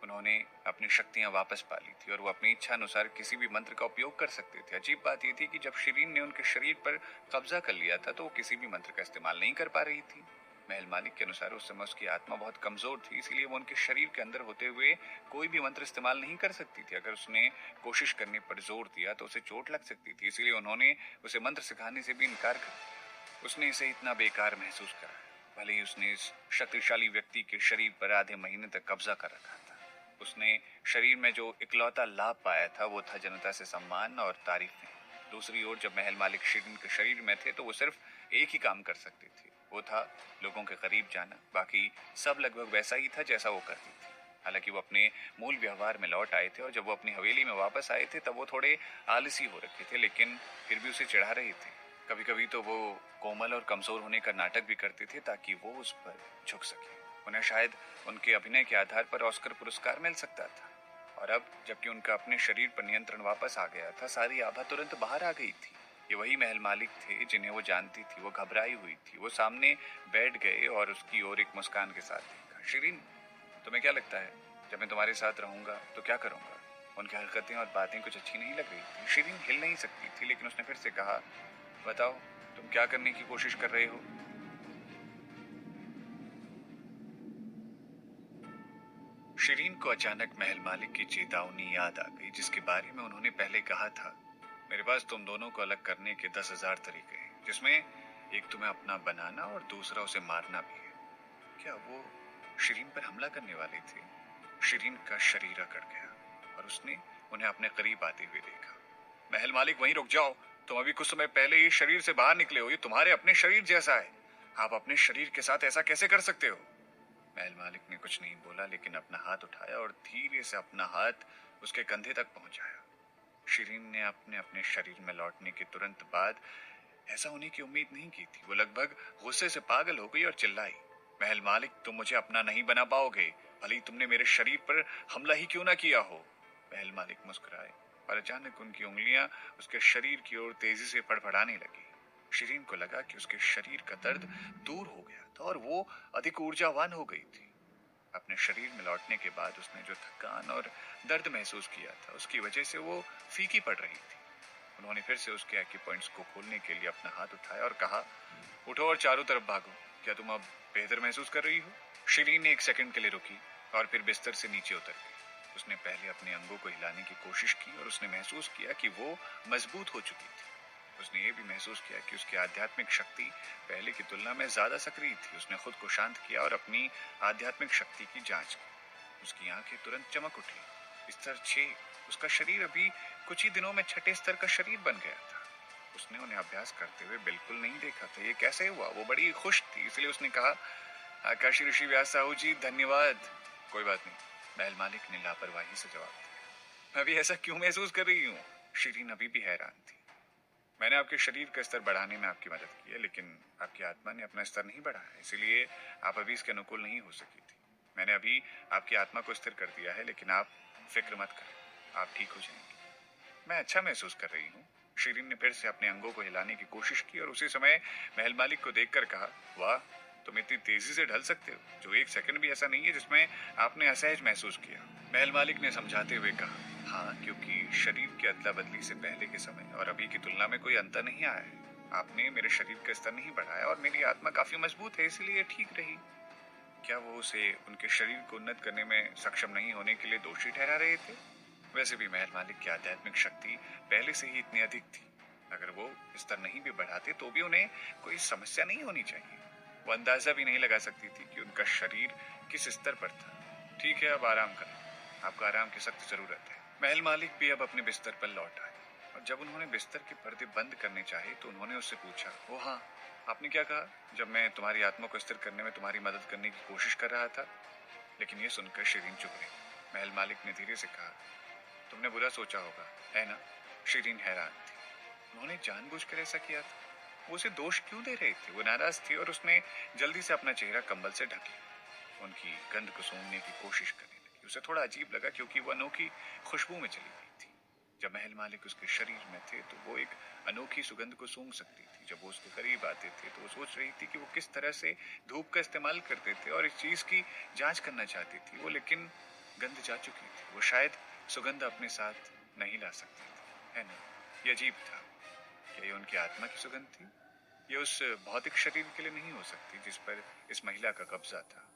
उन्होंने अपनी शक्तियां वापस पा ली थी और वो अपनी इच्छा अनुसार किसी भी मंत्र का उपयोग कर सकते थे। अजीब बात यह थी कि जब शिरीन ने उनके शरीर पर कब्जा कर लिया था तो वो किसी भी मंत्र का इस्तेमाल नहीं कर पा रही थी। महल मालिक के अनुसार उस समय उसकी आत्मा बहुत कमजोर थी, इसीलिए वो उनके शरीर के अंदर होते हुए कोई भी मंत्र इस्तेमाल नहीं कर सकती थी। अगर उसने कोशिश करने पर जोर दिया तो उसे चोट लग सकती थी, इसीलिए उन्होंने उसे मंत्र सिखाने से भी इनकार कर दिया। उसने इसे इतना बेकार महसूस करा। भले ही उसने इस शक्तिशाली व्यक्ति के शरीर पर आधे महीने तक कब्जा कर रखा था। उसने शरीर में जो इकलौता लाभ पाया था वो था जनता से सम्मान और तारीफें। दूसरी ओर जब महल मालिक शिरीन के शरीर में थे तो वो सिर्फ एक ही काम कर सकते थे, वो था लोगों के करीब जाना। बाकी सब लगभग वैसा ही था जैसा वो करती थी। हालांकि वो अपने मूल व्यवहार में लौट आए थे और जब वो अपनी हवेली में वापस आए थे तब वो थोड़े आलसी हो रखे थे, लेकिन फिर भी उसे चिढ़ा रहे थे। कभी कभी तो वो कोमल और कमजोर होने का नाटक भी करते थे ताकि वो उस पर झुक सके। उन्हें शायद उनके अभिनय के आधार पर ऑस्कर पुरस्कार मिल सकता था। और अब जबकि उनका अपने शरीर पर नियंत्रण वापस आ गया था, सारी आभा तुरंत बाहर आ गई थी। ये वही महल मालिक थे जिन्हें वो जानती थी। वो घबराई हुई थी। वो सामने बैठ गए और उसकी ओर एक मुस्कान के साथ देखा। शिरीन, तुम्हें क्या लगता है जब मैं तुम्हारे साथ रहूंगा तो क्या करूंगा? उनकी हरकतें और बातें कुछ अच्छी नहीं लग रही थी। शिरीन हिल नहीं सकती थी, लेकिन उसने फिर से कहा, बताओ तुम क्या करने की कोशिश कर रहे हो? शिरीन को अचानक महल मालिक की चेतावनी याद आ गई, जिसके बारे में उन्होंने पहले कहा था, मेरे पास तुम दोनों को अलग करने के 10,000 तरीके हैं, जिसमें एक तुम्हें अपना बनाना और दूसरा उसे मारना भी है। क्या वो शिरीन पर हमला करने वाले थे? शिरीन का शरीर अकड़ गया और उसने उन्हें अपने करीब आते हुए देखा। महल मालिक, वहीं रुक जाओ। तुम अभी कुछ समय पहले ही शरीर से बाहर निकले हो। ये तुम्हारे अपने शरीर जैसा है। आप अपने शरीर के साथ ऐसा कैसे कर सकते हो? महल मालिक ने कुछ नहीं बोला, लेकिन अपना हाथ उठाया और धीरे से अपना हाथ उसके कंधे तक पहुंचाया। शिरीन ने अपने अपने शरीर में लौटने के तुरंत बाद ऐसा होने की उम्मीद नहीं की थी। वो लगभग गुस्से से पागल हो गई और चिल्लाई, महल मालिक, तुम मुझे अपना नहीं बना पाओगे। भले ही तुमने मेरे शरीर पर हमला ही क्यों ना किया हो। महल मालिक मुस्कुराए और अचानक उनकी उंगलियां उसके शरीर की ओर तेजी से फड़फड़ाने लगी। शिरीन को लगा कि उसके शरीर का दर्द दूर हो गया था और वो अधिक ऊर्जावान हो गई थी। अपने शरीर में लौटने के बाद उसने जो थकान और दर्द महसूस किया था उसकी वजह से वो फीकी पड़ रही थी। उन्होंने फिर से उसके एक्की पॉइंट्स को खोलने के लिए अपना हाथ उठाया और कहा, उठो और चारों तरफ भागो। क्या तुम अब बेहतर महसूस कर रही हो? शिरीन ने एक सेकंड के लिए रुकी और फिर बिस्तर से नीचे उतर गई। उसने पहले अपने अंगों को हिलाने की कोशिश की और उसने महसूस किया कि वो मजबूत हो चुकी थी। उसने ये भी महसूस किया कि उसकी आध्यात्मिक शक्ति पहले की तुलना में ज्यादा सक्रिय थी। उसने खुद को शांत किया और अपनी आध्यात्मिक शक्ति की जांच की। उसकी आंखें तुरंत चमक उठी। स्तर 6, उसका शरीर अभी कुछ ही दिनों में 6ठे स्तर का शरीर बन गया था। उसने उन्हें अभ्यास करते हुए बिल्कुल नहीं देखा था। ये कैसे हुआ? वो बड़ी खुश थी, इसलिए उसने कहा, आकाशी ऋषि व्यास साहू जी, धन्यवाद। कोई बात नहीं, महल मालिक ने लापरवाही से जवाब दिया। मैं भी ऐसा क्यों महसूस कर रही हूँ? शिरीन अभी भी हैरान थी। मैंने आपके शरीर का स्तर बढ़ाने में आपकी मदद की है, लेकिन आपकी आत्मा ने अपना स्तर नहीं बढ़ाया, इसलिए आप अभी इसके अनुकूल नहीं हो सकी थी। मैंने अभी आपकी आत्मा को स्थिर कर दिया है, लेकिन आप फिक्र मत करें, आप ठीक हो जाएंगे। मैं अच्छा महसूस कर रही हूँ। शिरीन ने फिर से अपने अंगों को हिलाने की कोशिश की और उसी समय महल मालिक को देखकर कहा, वाह, तुम इतनी तेजी से ढल सकते हो, जो एक सेकंड भी ऐसा नहीं है जिसमें आपने असहज महसूस किया। महल मालिक ने समझाते हुए कहा, हाँ, क्योंकि शरीर की अदला बदली से पहले के समय और अभी की तुलना में कोई अंतर नहीं आया है। आपने मेरे शरीर का स्तर नहीं बढ़ाया और मेरी आत्मा काफी मजबूत है, इसलिए ठीक रही। क्या वो उसे उनके शरीर को उन्नत करने में सक्षम नहीं होने के लिए दोषी ठहरा रहे थे? वैसे भी महल मालिक की आध्यात्मिक शक्ति पहले से ही इतनी अधिक थी। अगर वो स्तर नहीं भी बढ़ाते तो भी उन्हें कोई समस्या नहीं होनी चाहिए। वो अंदाजा भी नहीं लगा सकती थी कि उनका शरीर किस स्तर पर था। ठीक है, अब आराम करें, आपको आराम की सख्त जरूरत है। महल मालिक भी अब अपने बिस्तर पर लौट आए और जब उन्होंने बिस्तर के पर्दे बंद करने चाहे तो उन्होंने उससे पूछा, ओ हाँ, आपने क्या कहा जब मैं तुम्हारी आत्मा को स्थिर करने में तुम्हारी मदद करने की कोशिश कर रहा था? लेकिन ये सुनकर शिरीन चुप रही। महल मालिक ने धीरे से कहा, तुमने बुरा सोचा होगा, है ना? शिरीन हैरान थी। उन्होंने जानबूझकर ऐसा किया था? वो उसे दोष क्यों दे रहे थे? वो नाराज थी और उसने जल्दी से अपना चेहरा कंबल से ढक लिया। उनकी गंध को सूंघने की कोशिश करने लगी। उसे थोड़ा अजीब लगा क्योंकि वो अनोखी खुशबू में चली गई थी। जब महल मालिक उसके शरीर में थे तो वो एक अनोखी सुगंध को सूंघ सकती थी। जब वो उसके करीब आते थे तो वो सोच रही थी कि वो किस तरह से धूप का इस्तेमाल करते थे और इस चीज की जांच करना चाहती थी वो, लेकिन गंध जा चुकी थी। वो शायद सुगंध अपने साथ नहीं ला सकते थे, है ना? ये अजीब था। क्या ये उनकी आत्मा की सुगंध थी? ये उस भौतिक शरीर के लिए नहीं हो सकती जिस पर इस महिला का कब्जा था।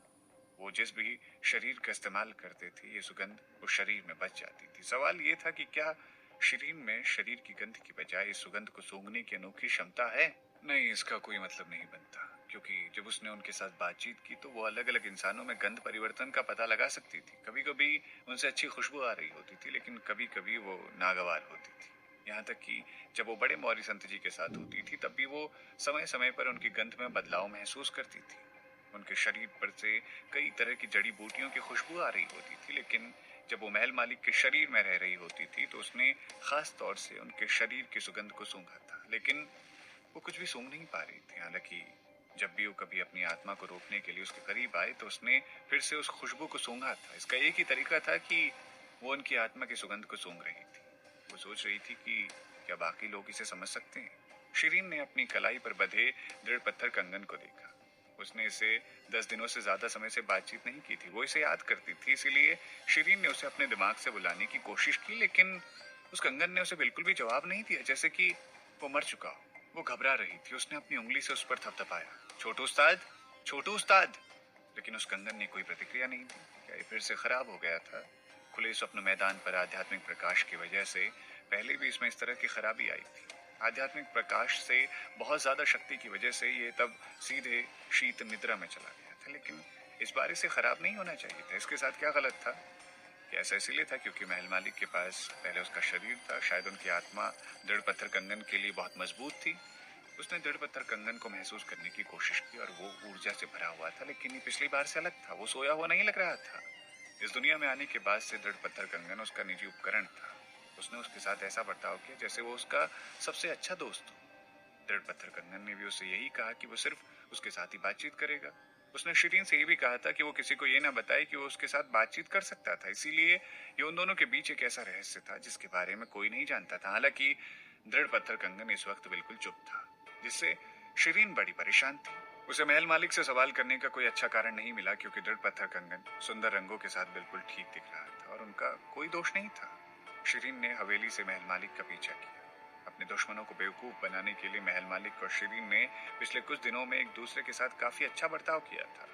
वो जिस भी शरीर का इस्तेमाल करते थे ये सुगंध उस शरीर में बच जाती थी। सवाल ये था कि क्या शरीर में शरीर की गंध की बजाय इस सुगंध को सूंघने की अनोखी क्षमता है? नहीं, इसका कोई मतलब नहीं बनता, क्योंकि जब उसने उनके साथ बातचीत की तो वो अलग अलग इंसानों में गंध परिवर्तन का पता लगा सकती थी। कभी कभी उनसे अच्छी खुशबू आ रही होती थी, लेकिन कभी कभी वो नागवार होती थी। यहाँ तक कि जब वो बड़े मौर्य संत जी के साथ होती थी तब भी वो समय समय पर उनकी गंध में बदलाव महसूस करती थी। उनके शरीर पर से कई तरह की जड़ी बूटियों की खुशबू आ रही होती थी, लेकिन जब वो महल मालिक के शरीर में रह रही होती थी तो उसने खास तौर से उनके शरीर की सुगंध को सूंघा था, लेकिन वो कुछ भी सूंघ नहीं पा रही थी। हालांकि जब भी वो कभी अपनी आत्मा को रोकने के लिए उसके करीब आए तो उसने फिर से उस खुशबू को सूंघा था। इसका एक ही तरीका था कि वो उनकी आत्मा की सुगंध को सूंघ रही थी। वो सोच रही थी कि क्या बाकी लोग इसे समझ सकते हैं? शिरीन ने अपनी कलाई पर बंधे दृढ़ पत्थर कंगन को देखा। उसने इसे 10 दिनों से ज्यादा समय से बातचीत नहीं की थी। वो इसे याद करती थी, इसीलिए शिरीन ने उसे अपने दिमाग से बुलाने की कोशिश की, लेकिन उस कंगन ने उसे बिल्कुल भी जवाब नहीं दिया, जैसे कि वो मर चुका हो। वो घबरा रही थी। उसने अपनी उंगली से उस पर थपथपाया, छोटू उस्ताद, छोटू उस्ताद। लेकिन उस कंगन ने कोई प्रतिक्रिया नहीं दी। क्या ये फिर से खराब हो गया था? खुले स्वप्न मैदान पर आध्यात्मिक प्रकाश की वजह से पहले भी इसमें इस तरह की खराबी आई थी। आध्यात्मिक प्रकाश से बहुत ज्यादा शक्ति की वजह से ये तब सीधे शीत निद्रा में चला गया था, लेकिन इस बार इसे खराब नहीं होना चाहिए था। इसके साथ क्या गलत था? क्या ऐसा इसलिए था क्योंकि महल मालिक के पास पहले उसका शरीर था? शायद उनकी आत्मा दृढ़ पत्थर कंगन के लिए बहुत मजबूत थी। उसने दृढ़ पत्थर कंगन को महसूस करने की कोशिश की और वो ऊर्जा से भरा हुआ था, लेकिन ये पिछली बार से अलग था। वो सोया हुआ नहीं लग रहा था। इस दुनिया में आने के बाद से दृढ़ पत्थर कंगन उसका निजी उपकरण था। उसने उसके साथ ऐसा बर्ताव किया जैसे वो उसका सबसे अच्छा दोस्त हो। दृढ़ पत्थर कंगन ने भी उससे यही कहा कि वो सिर्फ उसके साथ ही बातचीत करेगा। उसने शिरीन से ये भी कहा था कि वो किसी को ये ना बताए कि वो उसके साथ बातचीत कर सकता था, इसीलिए ये उन दोनों के बीच एक ऐसा रहस्य था जिसके बारे में कोई नहीं जानता था। हालांकि दृढ़ पत्थर कंगन इस वक्त बिल्कुल चुप था, जिससे शिरीन बड़ी परेशान थी। उसे महल मालिक से सवाल करने का कोई अच्छा कारण नहीं मिला, क्योंकि दृढ़ पत्थर कंगन सुंदर रंगों के साथ बिल्कुल ठीक दिख रहा था और उनका कोई दोष नहीं था। शिरीन ने हवेली से महल मालिक का पीछा किया। अपने दुश्मनों को बेवकूफ बनाने के लिए महल मालिक और शिरीन ने पिछले कुछ दिनों में एक दूसरे के साथ काफी अच्छा बर्ताव किया था।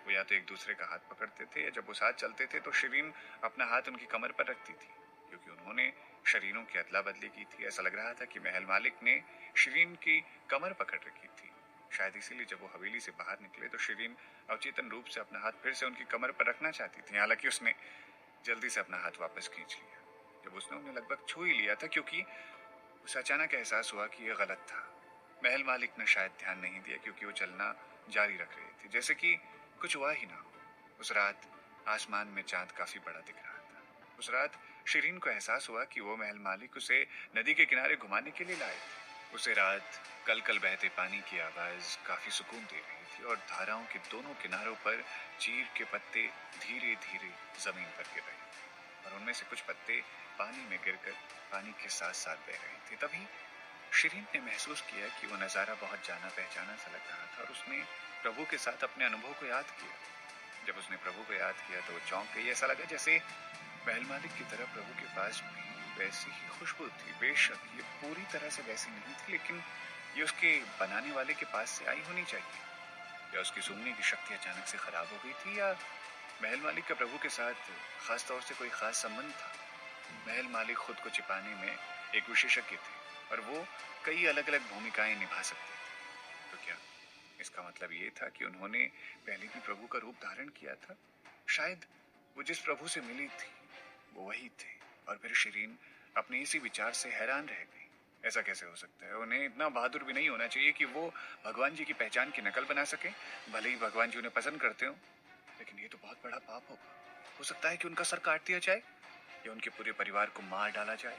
वो या तो एक दूसरे का हाथ पकड़ते थे, या जब वो साथ चलते थे तो शिरीन अपना हाथ उनकी कमर पर रखती थी, क्योंकि उन्होंने शरीरों की अदला बदली की थी। ऐसा लग रहा था कि महल मालिक ने शिरीन की कमर पकड़ रखी थी। शायद इसीलिए जब वो हवेली से बाहर निकले तो शिरीन अवचेतन रूप से अपना हाथ फिर से उनकी कमर पर रखना चाहती थी। हालांकि उसने जल्दी से अपना हाथ वापस खींच लिया जब उसने उन्हें लगभग छू ही लिया था, क्योंकि उसे अचानक एहसास हुआ कि यह गलत था। महल मालिक ने शायद ध्यान नहीं दिया, क्योंकि वो चलना जारी रख रहे थे, जैसे कि कुछ हुआ ही ना हो। उस रात आसमान में चांद काफी बड़ा दिख रहा था। उस रात शिरीन को एहसास हुआ कि वो महल मालिक उसे नदी के किनारे घुमाने के लिए लाए थे। उसे रात कल कल बहते पानी की आवाज काफी सुकून दे रही थी, और धाराओं के दोनों किनारों पर चीर के पत्ते धीरे धीरे जमीन पर गिर रहे थे, और उनमें से कुछ पत्ते पानी में गिरकर पानी के साथ साथ बह रहे थे। तभी शिरीन ने महसूस किया कि वो नजारा बहुत जाना पहचाना सा लग रहा था, और उसने प्रभु के साथ अपने अनुभव को याद किया। जब उसने प्रभु को याद किया तो वो चौंक गई। ऐसा लगा जैसे महल मालिक की तरह प्रभु के पास भी वैसी ही खुशबू थी। बेशक ये पूरी तरह से वैसी नहीं थी, लेकिन ये उसके बनाने वाले के पास से आई होनी चाहिए। या उसकी सूंघने की शक्ति अचानक से खराब हो गई थी, या महल मालिक का प्रभु के साथ खास तौर से कोई खास संबंध था। महल मालिक खुद को छिपाने में एक विशेषज्ञ थे, और वो कई अलग अलग भूमिकाएं निभा सकते थे। तो क्या इसका मतलब ये था कि उन्होंने पहले भी प्रभु का रूप धारण किया था? शायद वो जिस प्रभु से मिली थी वो वही थे। और फिर शिरीन अपने इसी विचार से हैरान रह गई। ऐसा कैसे हो सकता है? उन्हें इतना बहादुर भी नहीं होना चाहिए कि वो भगवान जी की पहचान की नकल बना सके, भले ही भगवान जी उन्हें पसंद करते हो। लेकिन ये तो बहुत बड़ा पाप होगा। हो सकता है कि उनका सर काट दिया जाए, या उनके पूरे परिवार को मार डाला जाए।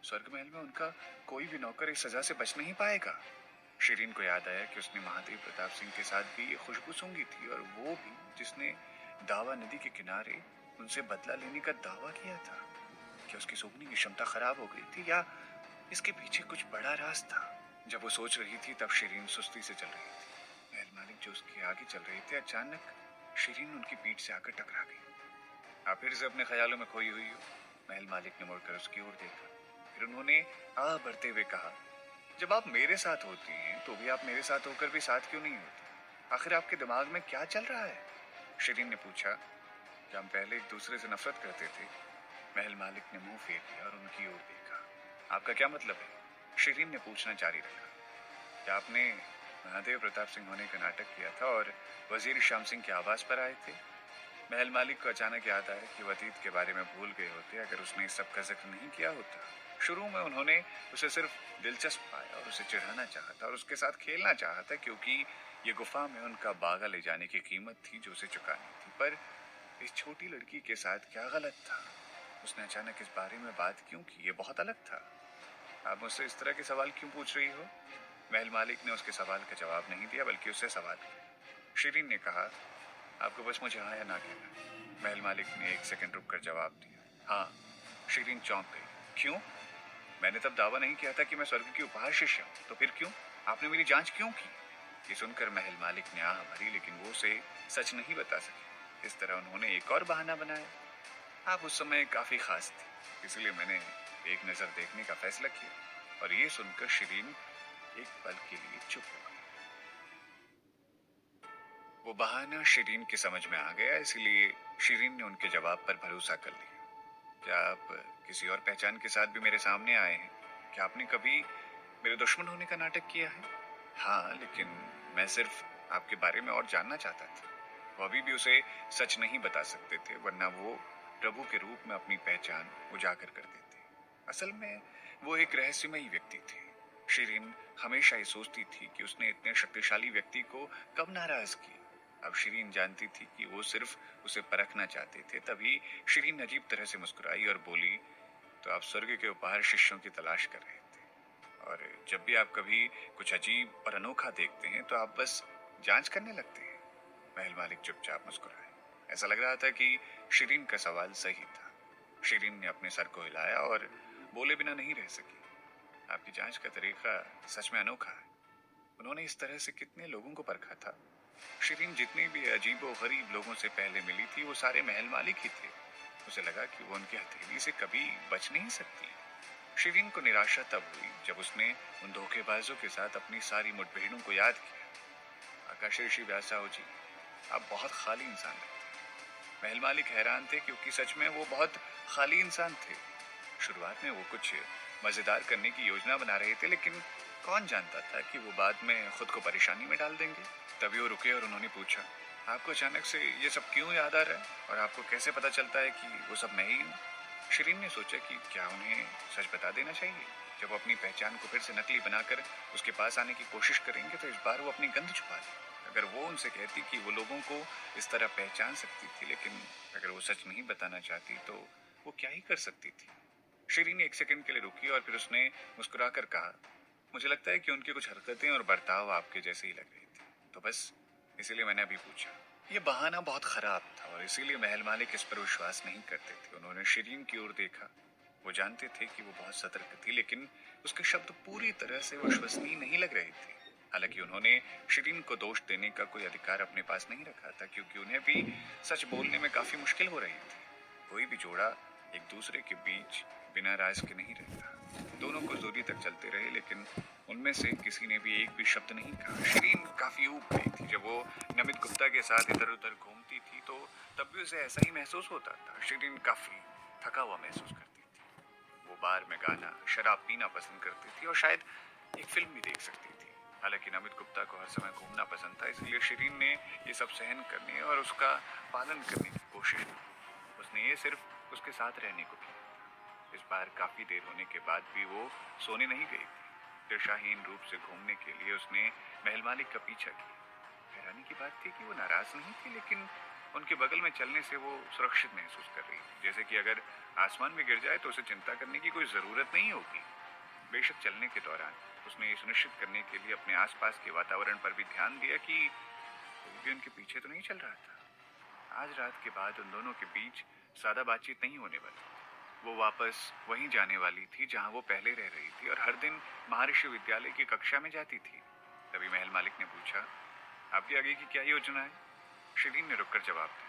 स्वर्ग महल में उनका कोई भी नौकर इस सजा से बच नहीं पाएगा। शिरीन को याद आया कि उसने महादेव प्रताप सिंह के साथ भी ये खुशबू सूंघी थी, और वो भी जिसने दावा नदी के किनारे उनसे बदला लेने का दावा किया था। क्या उसकी सूंघने की क्षमता खराब हो गई थी, या इसके पीछे कुछ बड़ा राज था? जब वो सोच रही थी तब शिरीन सुस्ती से चल रही थी। महल मालिक जो उसके आगे चल रहे थे, अचानक शिरीन उनकी पीठ से आकर टकरा गई। आप फिर से अपने ख्यालों में खोई हुई हो। महल मालिक ने मुड़कर उसकी ओर देखा। फिर उन्होंने आ भरते हुए कहा, जब आप मेरे साथ होती हैं तो भी आप मेरे साथ होकर भी साथ क्यों नहीं होती? आखिर आपके दिमाग में क्या चल रहा है? शिरीन ने पूछा। क्या हम पहले एक दूसरे से नफरत करते थे? महल मालिक ने मुंह फेर लिया और उनकी ओर देखा। आपका क्या मतलब है? शिरीन ने पूछना जारी रखा। क्या आपने महादेव प्रताप सिंह होने का नाटक किया था और वजीर श्याम सिंह के आवास पर आए थे? महल मालिक को अचानक याद आया कि वो अतीत के बारे में भूल गए होते अगर उसने इस सब का जिक्र नहीं किया होता। शुरू में उन्होंने उसे सिर्फ दिलचस्प पाया और उसे चिढ़ाना चाहा था और उसके साथ खेलना चाहा था, क्योंकि ये गुफा में उनका बागा ले जाने की कीमत थी जो उसे चुकानी थी। पर इस छोटी लड़की के साथ क्या गलत था? उसने अचानक इस बारे में बात क्यों की? ये बहुत अलग था। आप मुझसे इस तरह के सवाल क्यों पूछ रही हो? महल मालिक ने उसके सवाल का जवाब नहीं दिया, बल्कि उससे सवाल किया। शिरीन ने कहा, आपको बस मुझे हाँ या ना कहना है। महल मालिक ने एक सेकंड रुककर जवाब दिया, हाँ। शिरीन चौंक गई। क्यों? मैंने तब दावा नहीं किया था कि मैं स्वर्ग की उपहार शिष्य हूँ, तो फिर क्यों? आपने मेरी जांच क्यों की? ये सुनकर महल मालिक ने आह भरी, लेकिन वो उसे सच नहीं बता सके। इस तरह उन्होंने एक और बहाना बनाया। आप उस समय काफी खास थी, इसलिए मैंने एक नजर देखने का फैसला किया। और ये सुनकर शिरीन एक पल के लिए चुप हो गई। वो बहाना शिरीन की समझ में आ गया, इसलिए शिरीन ने उनके जवाब पर भरोसा कर लिया। क्या आप किसी और पहचान के साथ भी मेरे सामने आए हैं? क्या आपने कभी मेरे दुश्मन होने का नाटक किया है? हाँ, लेकिन मैं सिर्फ आपके बारे में और जानना चाहता था। वो अभी भी उसे सच नहीं बता सकते थे, वरना वो प्रभु के रूप में अपनी पहचान उजागर कर देते। असल में वो एक रहस्यमयी व्यक्ति थे। शिरीन हमेशा ये सोचती थी कि उसने इतने शक्तिशाली व्यक्ति को कब नाराज किया। अब शिरीन जानती थी कि वो सिर्फ उसे परखना चाहते थे। तभी शिरीन अजीब तरह से मुस्कुराई और बोली, तो आप स्वर्ग के उपहार शिष्यों की तलाश कर रहे थे, और जब भी आप कभी कुछ अजीब और अनोखा देखते हैं तो आप बस जांच करने लगते हैं। महल मालिक चुपचाप मुस्कुराए। ऐसा लग रहा था कि शिरीन का सवाल सही था। शिरीन ने अपने सर को हिलाया और बोले बिना नहीं रह सकी। आपकी जांच का तरीका सच में अनोखा है। उन्होंने इस तरह से कितने लोगों को परखा था। शिरीन जितने भी अजीबो गरीब लोगों से पहले मिली थी वो सारे महल मालिक ही थे। उसे लगा कि वो उनकी हथेली से कभी बच नहीं सकती। शिरीन को निराशा तब हुई जब उसने उन धोखेबाजों के साथ अपनी सारी मुठभेड़ों को याद किया। आकाश ऋषि व्यासाओ जी, आप बहुत खाली इंसान लगते। महल मालिक हैरान थे क्योंकि सच में वो बहुत खाली इंसान थे। शुरुआत में वो कुछ मजेदार करने की योजना बना रहे थे, लेकिन कौन जानता था कि वो बाद में खुद को परेशानी में डाल देंगे। तभी वो रुके और उन्होंने पूछा, आपको अचानक से ये सब क्यों याद आ रहा है और आपको कैसे पता चलता है कि वो सब मैं ही हूँ? शिरीन ने सोचा कि क्या उन्हें सच बता देना चाहिए। जब वो अपनी पहचान को फिर से नकली बनाकर उसके पास आने की कोशिश करेंगे तो इस बार वो अपनी गंध छुपा ले। अगर वो उनसे कहती कि वो लोगों को इस तरह पहचान सकती थी, लेकिन अगर वो सच नहीं बताना चाहती तो वो क्या ही कर सकती थी। शिरीन एक सेकंड के लिए रुकी और फिर उसने मुस्कुराकर कहा, मुझे लगता है कि उनकी कुछ हरकतें और बर्ताव आपके जैसे ही लग रहे थे, तो बस इसीलिए मैंने अभी पूछा। ये बहाना बहुत खराब था और इसीलिए महल मालिक इस पर विश्वास नहीं करते थे। उन्होंने शिरीन की ओर देखा। वो जानते थे कि वो बहुत सतर्क थी, लेकिन उसके शब्द पूरी तरह से विश्वसनीय नहीं लग रहे थे। हालांकि उन्होंने शिरीन को दोष देने का कोई अधिकार अपने पास नहीं रखा था, क्योंकि उन्हें भी सच बोलने में काफी मुश्किल हो रही थी। कोई भी जोड़ा एक दूसरे के बीच बिना राज के नहीं रहता। दोनों कुछ दूरी तक चलते रहे, लेकिन उनमें से किसी ने भी एक भी शब्द नहीं कहा। शिरीन काफी ऊब गई थी। जब वो नमित गुप्ता के साथ इधर उधर घूमती थी तो तब भी उसे ऐसा ही महसूस होता था। शिरीन काफी थका हुआ महसूस करती थी। वो बार में गाना, शराब पीना पसंद करती थी और शायद एक फिल्म भी देख सकती थी। हालांकि नमित गुप्ता को हर समय घूमना पसंद था, इसलिए शिरीन ने ये सब सहन करने और उसका पालन करने की कोशिश की। उसने ये सिर्फ उसके साथ रहने को किया। इस बार काफी देर होने के बाद भी वो सोने नहीं गई थी। दिशाहीन रूप से घूमने के लिए उसने महल मालिक का पीछा किया। हैरानी की बात थी कि वो नाराज नहीं थी, लेकिन उनके बगल में चलने से वो सुरक्षित महसूस कर रही थी, जैसे कि अगर आसमान में गिर जाए तो उसे चिंता करने की कोई जरूरत नहीं होगी। बेशक चलने के दौरान उसने ये सुनिश्चित करने के लिए अपने आसपास के वातावरण पर भी ध्यान दिया कि कोई भी उनके पीछे तो नहीं चल रहा था। आज रात के बाद उन दोनों के बीच सादा बातचीत नहीं होने वाली। वो वापस वहीं जाने वाली थी जहां वो पहले रह रही थी और हर दिन महर्षि विद्यालय की कक्षा में जाती थी। तभी महल मालिक ने पूछा, आपकी आगे की क्या योजना है? शिरीन ने रुककर जवाब दिया,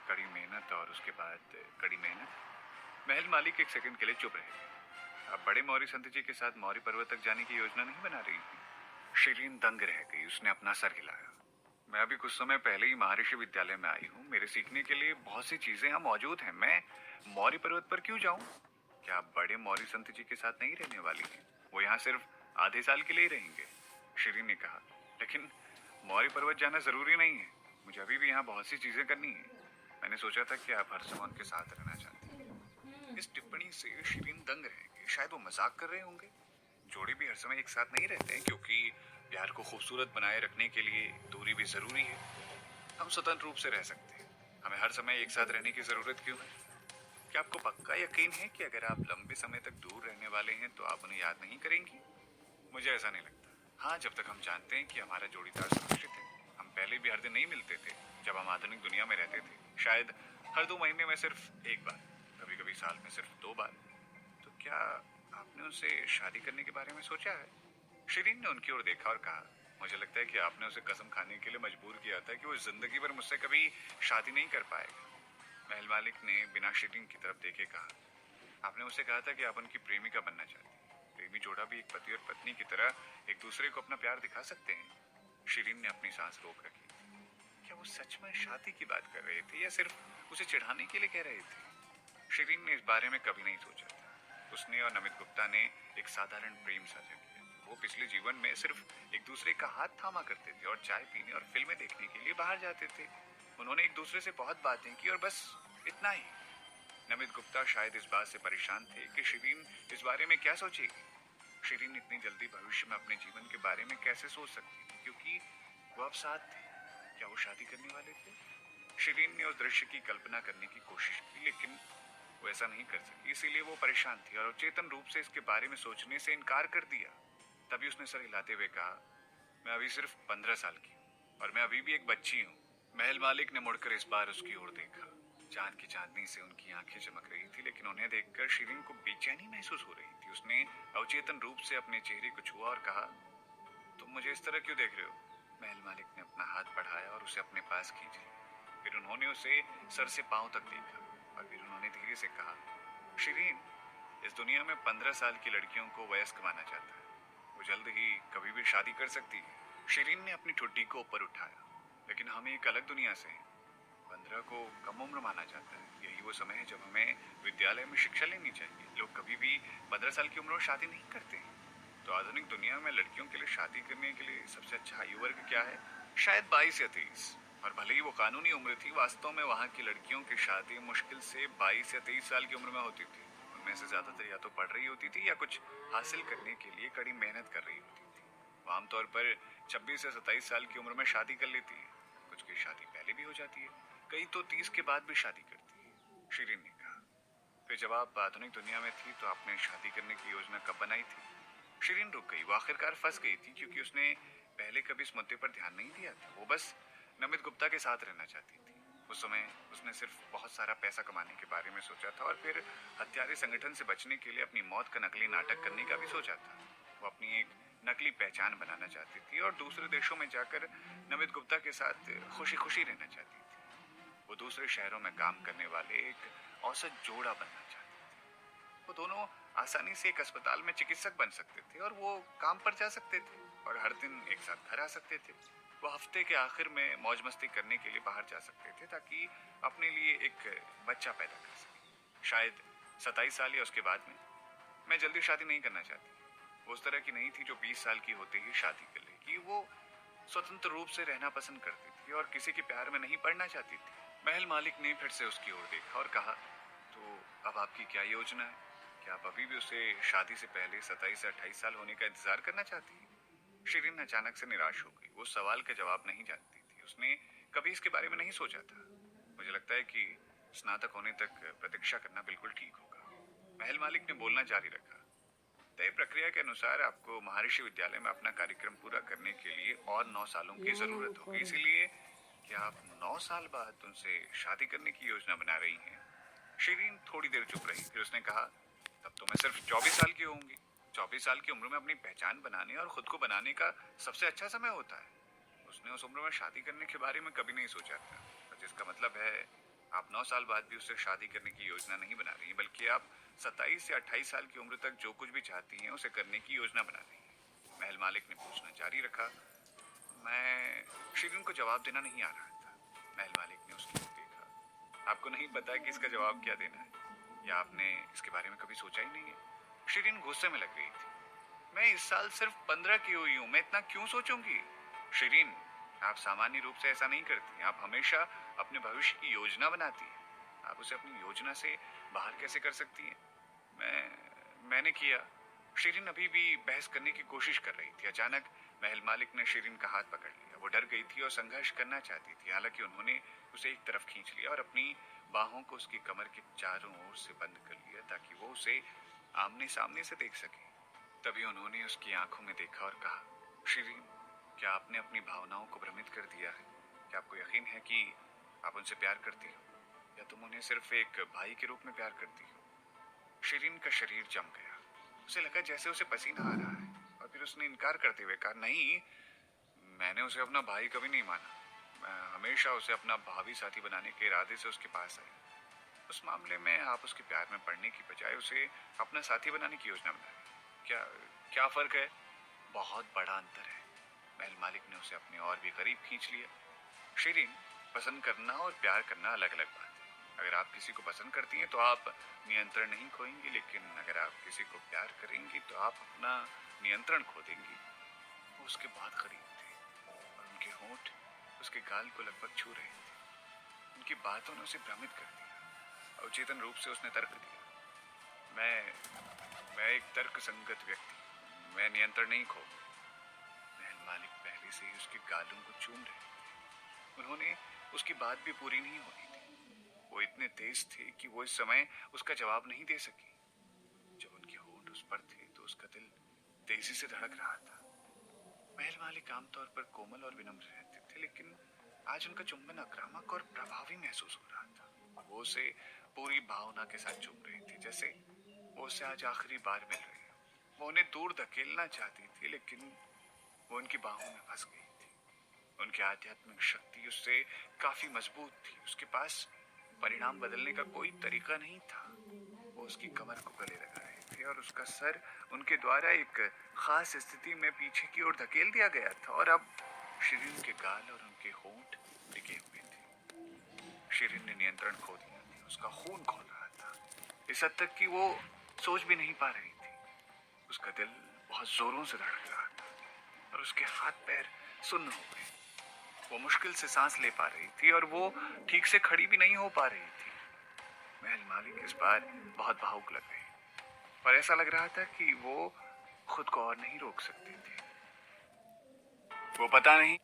कड़ी मेहनत और उसके बाद कड़ी मेहनत। महल मालिक एक सेकंड के लिए चुप रहे। अब बड़े मौर्य संत जी के साथ मौर्य पर्वत तक जाने की योजना नहीं बना रही थी। शिरीन दंग रह गई। उसने अपना सर हिलाया। मैं अभी कुछ समय पहले ही महर्षि विद्यालय में आई हूँ। मेरे सीखने के लिए बहुत सी चीजें यहाँ मौजूद हैं। मैं मौर्य पर्वत पर क्यों जाऊं? क्या आप बड़े मौर्य संत जी के साथ नहीं रहने वाली हैं? वो यहाँ सिर्फ आधे साल के लिए ही रहेंगे। शिरीन ने कहा, लेकिन मौर्य पर्वत जाना जरूरी नहीं है। मुझे अभी भी यहाँ बहुत सी चीजें करनी है। मैंने सोचा था कि आप हर समय उनके साथ रहना चाहती हैं। इस टिप्पणी से शिरीन दंग रह गई। शायद वो मजाक कर रहे होंगे। जोड़े भी हर समय एक साथ नहीं रहते हैं, क्योंकि प्यार को खूबसूरत बनाए रखने के लिए दूरी भी जरूरी है। हम स्वतंत्र रूप से रह सकते हैं। हमें हर समय एक साथ रहने की जरूरत क्यों है? क्या आपको पक्का यकीन है कि अगर आप लंबे समय तक दूर रहने वाले हैं तो आप उन्हें याद नहीं करेंगी? मुझे ऐसा नहीं लगता। हाँ, जब तक हम जानते हैं कि हमारा जोड़ीदार सुरक्षित है। हम पहले भी हर दिन नहीं मिलते थे जब हम आधुनिक दुनिया में रहते थे। शायद हर 2 महीने में सिर्फ एक बार, कभी कभी साल में सिर्फ 2 बार। तो क्या आपने उनसे शादी करने के बारे में सोचा है? शिरीन ने उनकी ओर देखा और कहा, मुझे लगता है कि आपने उसे कसम खाने के लिए मजबूर किया था कि वो जिंदगी भर मुझसे कभी शादी नहीं कर पाएगा। महल मालिक ने बिना शिरीन की तरफ देखे कहा, आपने उसे कहा था कि आप उनकी प्रेमिका बनना चाहती हैं। प्रेमी जोड़ा भी एक पति और पत्नी की तरह एक दूसरे को अपना प्यार दिखा सकते हैं। शिरीन ने अपनी सांस रोक रखी। क्या वो सच में शादी की बात कर रहे थे या सिर्फ उसे चिढ़ाने के लिए कह रहे थे? शिरीन ने इस बारे में कभी नहीं सोचा था। उसने और नमित गुप्ता ने एक साधारण प्रेम साझा किया। वो पिछले जीवन में सिर्फ एक दूसरे का हाथ थामा करते थे और चाय पीने और फिल्में देखने के लिए बाहर जाते थे। उन्होंने एक दूसरे से बहुत बातें की और बस इतना ही। नमित गुप्ता शायद इस बात से परेशान थे कि शिरीन इस बारे में क्या सोचेगी। शिरीन इतनी जल्दी भविष्य में अपने जीवन के बारे में कैसे सोच सकती थी, क्योंकि वो अब साथ थे। क्या वो शादी करने वाले थे? शिरीन ने उस दृश्य की कल्पना करने की कोशिश की, लेकिन वो ऐसा नहीं कर सकी। इसीलिए वो परेशान थी और चेतन रूप से इसके बारे में सोचने से इनकार कर दिया। तभी उसने सर हिलाते हुए कहा, मैं अभी सिर्फ 15 साल की हूँ और मैं अभी भी एक बच्ची हूँ। महल मालिक ने मुड़कर इस बार उसकी ओर देखा। चांद की चांदनी से उनकी आंखें चमक रही थी, लेकिन उन्हें देखकर शिरीन को बेचैनी महसूस हो रही थी। उसने अवचेतन रूप से अपने चेहरे को छुआ और कहा, तुम मुझे इस तरह क्यों देख रहे हो? महल मालिक ने अपना हाथ बढ़ाया और उसे अपने पास खींच लिया। फिर उन्होंने उसे सर से पांव तक देखा और फिर उन्होंने धीरे से कहा, शिरीन, इस दुनिया में 15 साल की लड़कियों को वयस्क माना जाता है। वो जल्द ही कभी भी शादी कर सकती है। शिरीन ने अपनी ठुड्डी को ऊपर उठाया। लेकिन हम एक अलग दुनिया से हैं। 15 को कम उम्र माना जाता है। यही वो समय है जब हमें विद्यालय में शिक्षा लेनी चाहिए। लोग कभी भी 15 साल की उम्र में शादी नहीं करते हैं। तो आधुनिक दुनिया में लड़कियों के लिए शादी करने के लिए सबसे अच्छा आयु वर्ग क्या है? शायद 22 या 23। और भले ही वो कानूनी उम्र थी, वास्तव में वहाँ की लड़कियों की शादी मुश्किल से 22 या 23 साल की उम्र में होती थी। उनमें से ज्यादातर या तो पढ़ रही होती थी या कुछ हासिल करने के लिए कड़ी मेहनत कर रही होती थी। वो आमतौर पर 26 या 27 साल की उम्र में शादी कर लेती है। कुछ की शादी पहले भी हो जाती है, कई तो 30 के बाद भी शादी करती है। शिरीन ने कहा, फिर जब आप आधुनिक दुनिया में थी तो आपने शादी करने की योजना कब बनाई थी? शिरीन रुक गई। वो आखिरकार फंस गई थी, क्योंकि उसने पहले कभी इस मुद्दे पर ध्यान नहीं दिया था। वो बस नमित गुप्ता के साथ रहना चाहती थी। उस समय उसने सिर्फ बहुत सारा पैसा कमाने के बारे में सोचा था और फिर हत्यारे संगठन से बचने के लिए अपनी मौत का नकली नाटक करने का भी सोचा था। वो अपनी एक नकली पहचान बनाना चाहती थी और दूसरे देशों में जाकर नमित गुप्ता के साथ खुशी खुशी रहना चाहती थी। वो दूसरे शहरों में काम करने वाले एक औसत जोड़ा बनना चाहती थी। वो दोनों आसानी से एक अस्पताल में चिकित्सक बन सकते थे और वो काम पर जा सकते थे और हर दिन एक साथ घर आ सकते थे। वो हफ्ते के आखिर में मौज मस्ती करने के लिए बाहर जा सकते थे ताकि अपने लिए एक बच्चा पैदा कर सके। शायद 27 साल या उसके बाद में। मैं जल्दी शादी नहीं करना चाहती। वो उस तरह की नहीं थी जो 20 साल की होते ही शादी कर लेगी। वो स्वतंत्र रूप से रहना पसंद करती थी और किसी के प्यार में नहीं पड़ना चाहती थी। महल मालिक ने फिर से उसकी ओर देखा और कहा, तो अब आपकी क्या योजना है? क्या आप अभी भी उसे शादी से पहले 27 या 28 साल होने का इंतजार करना चाहती हैं? शिरीन अचानक से निराश हो गई। वो सवाल का जवाब नहीं जानती थी। उसने कभी इसके बारे में नहीं सोचा था। मुझे लगता है कि स्नातक होने तक प्रतीक्षा करना बिल्कुल ठीक होगा। महल मालिक ने बोलना जारी रखा। तय प्रक्रिया के अनुसार आपको महर्षि विद्यालय में अपना कार्यक्रम पूरा करने के लिए और 9 सालों की जरूरत होगी। इसीलिए क्या आप 9 साल बाद उनसे शादी करने की योजना बना रही हैं? शिरीन थोड़ी देर चुप रही। फिर उसने कहा, तब तो मैं सिर्फ 24 साल की होंगी। 24 साल की उम्र में अपनी पहचान बनाने और खुद को बनाने का सबसे अच्छा समय होता है। उसने उस उम्र में शादी करने के बारे में कभी नहीं सोचा था। तो जिसका मतलब है आप 9 साल बाद भी उससे शादी करने की योजना नहीं बना रही, बल्कि आप 27 या 28 साल की उम्र तक जो कुछ भी चाहती हैं उसे करने की योजना बना रही हैं। महल मालिक ने पूछना जारी रखा। मैं शिरीन को जवाब देना नहीं आ रहा था। महल मालिक ने उसकी ओर देखा। आपको नहीं पता कि इसका जवाब क्या देना है, या आपने इसके बारे में कभी सोचा ही नहीं है? शिरीन गुस्से में लग रही थी। मैं इस साल सिर्फ 15 की हुई हूँ, मैं इतना क्यों सोचूंगी? शिरीन, आप सामान्य रूप से ऐसा नहीं करती। आप हमेशा अपने भविष्य की योजना बनाती हैं। आप उसे अपनी योजना से बाहर कैसे कर सकती हैं? मैंने किया। शिरीन अभी भी बहस करने की कोशिश कर रही थी। अचानक महल मालिक ने शिरीन का हाथ पकड़ लिया। वो डर गई थी और संघर्ष करना चाहती थी। हालांकि उन्होंने उसे एक तरफ खींच लिया और अपनी बाहों को उसकी कमर के चारों ओर से बंद कर लिया ताकि वो उसे आमने सामने से देख सके। तभी उन्होंने उसकी आंखों में देखा और कहा, शिरीन, क्या आपने अपनी भावनाओं को भ्रमित कर दिया है? क्या आपको यकीन है कि आप उनसे प्यार करती हो, या तुम उन्हें सिर्फ एक भाई के रूप में प्यार करती हो? शिरीन का शरीर जम गया। उसे लगा जैसे उसे पसीना आ रहा है और फिर उसने इनकार करते हुए कहा, नहीं, मैंने उसे अपना भाई कभी नहीं माना। मैं हमेशा उसे अपना भावी साथी बनाने के इरादे से उसके पास आई। उस मामले में आप उसके प्यार में पड़ने की बजाय उसे अपना साथी बनाने की योजना बना रही। क्या क्या फर्क है? बहुत बड़ा अंतर है। महल मालिक ने उसे अपने और भी करीब खींच लिया। शिरीन, पसंद करना और प्यार करना अलग अलग बात है। अगर आप किसी को पसंद करती हैं तो आप नियंत्रण नहीं खोएंगी, लेकिन अगर आप किसी को प्यार करेंगी तो आप अपना नियंत्रण खो देंगी। वो उसके बाद करीब थे और उनके होंठ उसके गाल को लगभग छू रहे थे। उनकी बातों ने उसे भ्रमित कर दिया। अवचेतन रूप से उसने तर्क दिया, मैं एक तर्क संगत व्यक्ति हूं। मैं नियंत्रण नहीं खो। महल मालिक पहले से ही उसके गालों को चूम रहे थे। उन्होंने उसकी बात भी पूरी नहीं होनी थी। वो इतने तेज थे कि वो इस समय उसका जवाब नहीं दे सकी। जब उनके होंठ उस पर थे तो उसका दिल तेजी से धड़क रहा था। महल मालिक आमतौर पर कोमल और विनम्र रहते थे, लेकिन आज उनका चुंबन आक्रामक और प्रभावी महसूस हो रहा था। वो उसे पूरी भावना के साथ चूम रही थी, जैसे वो उससे आज आखिरी बार मिल रही हो। वो उन्हें दूर धकेलना चाहती थी, लेकिन वो उनकी बाहों में फंस गई थी। उनकी आध्यात्मिक शक्ति उससे काफी मजबूत थी। उसके पास परिणाम बदलने का कोई तरीका नहीं था। वो उसकी कमर को गले लगा रहे थे और उसका सर उनके द्वारा एक खास स्थिति में पीछे की ओर धकेल दिया गया था, और अब शिरीन के गाल और उनके होंठ टिके हुए थे। शिरीन ने नियंत्रण खो दिया था। उसका खून खौल रहा था, इस हद तक कि वो सोच भी नहीं पा रही थी। उसका दिल बहुत जोरों से धड़क रहा था और उसके हाथ पैर सुन्न हो गए। वो मुश्किल से सांस ले पा रही थी और वो ठीक से खड़ी भी नहीं हो पा रही थी। महल मालिक इस बार बहुत भावुक लग गए और ऐसा लग रहा था कि वो खुद को और नहीं रोक सकती थी। वो पता नहीं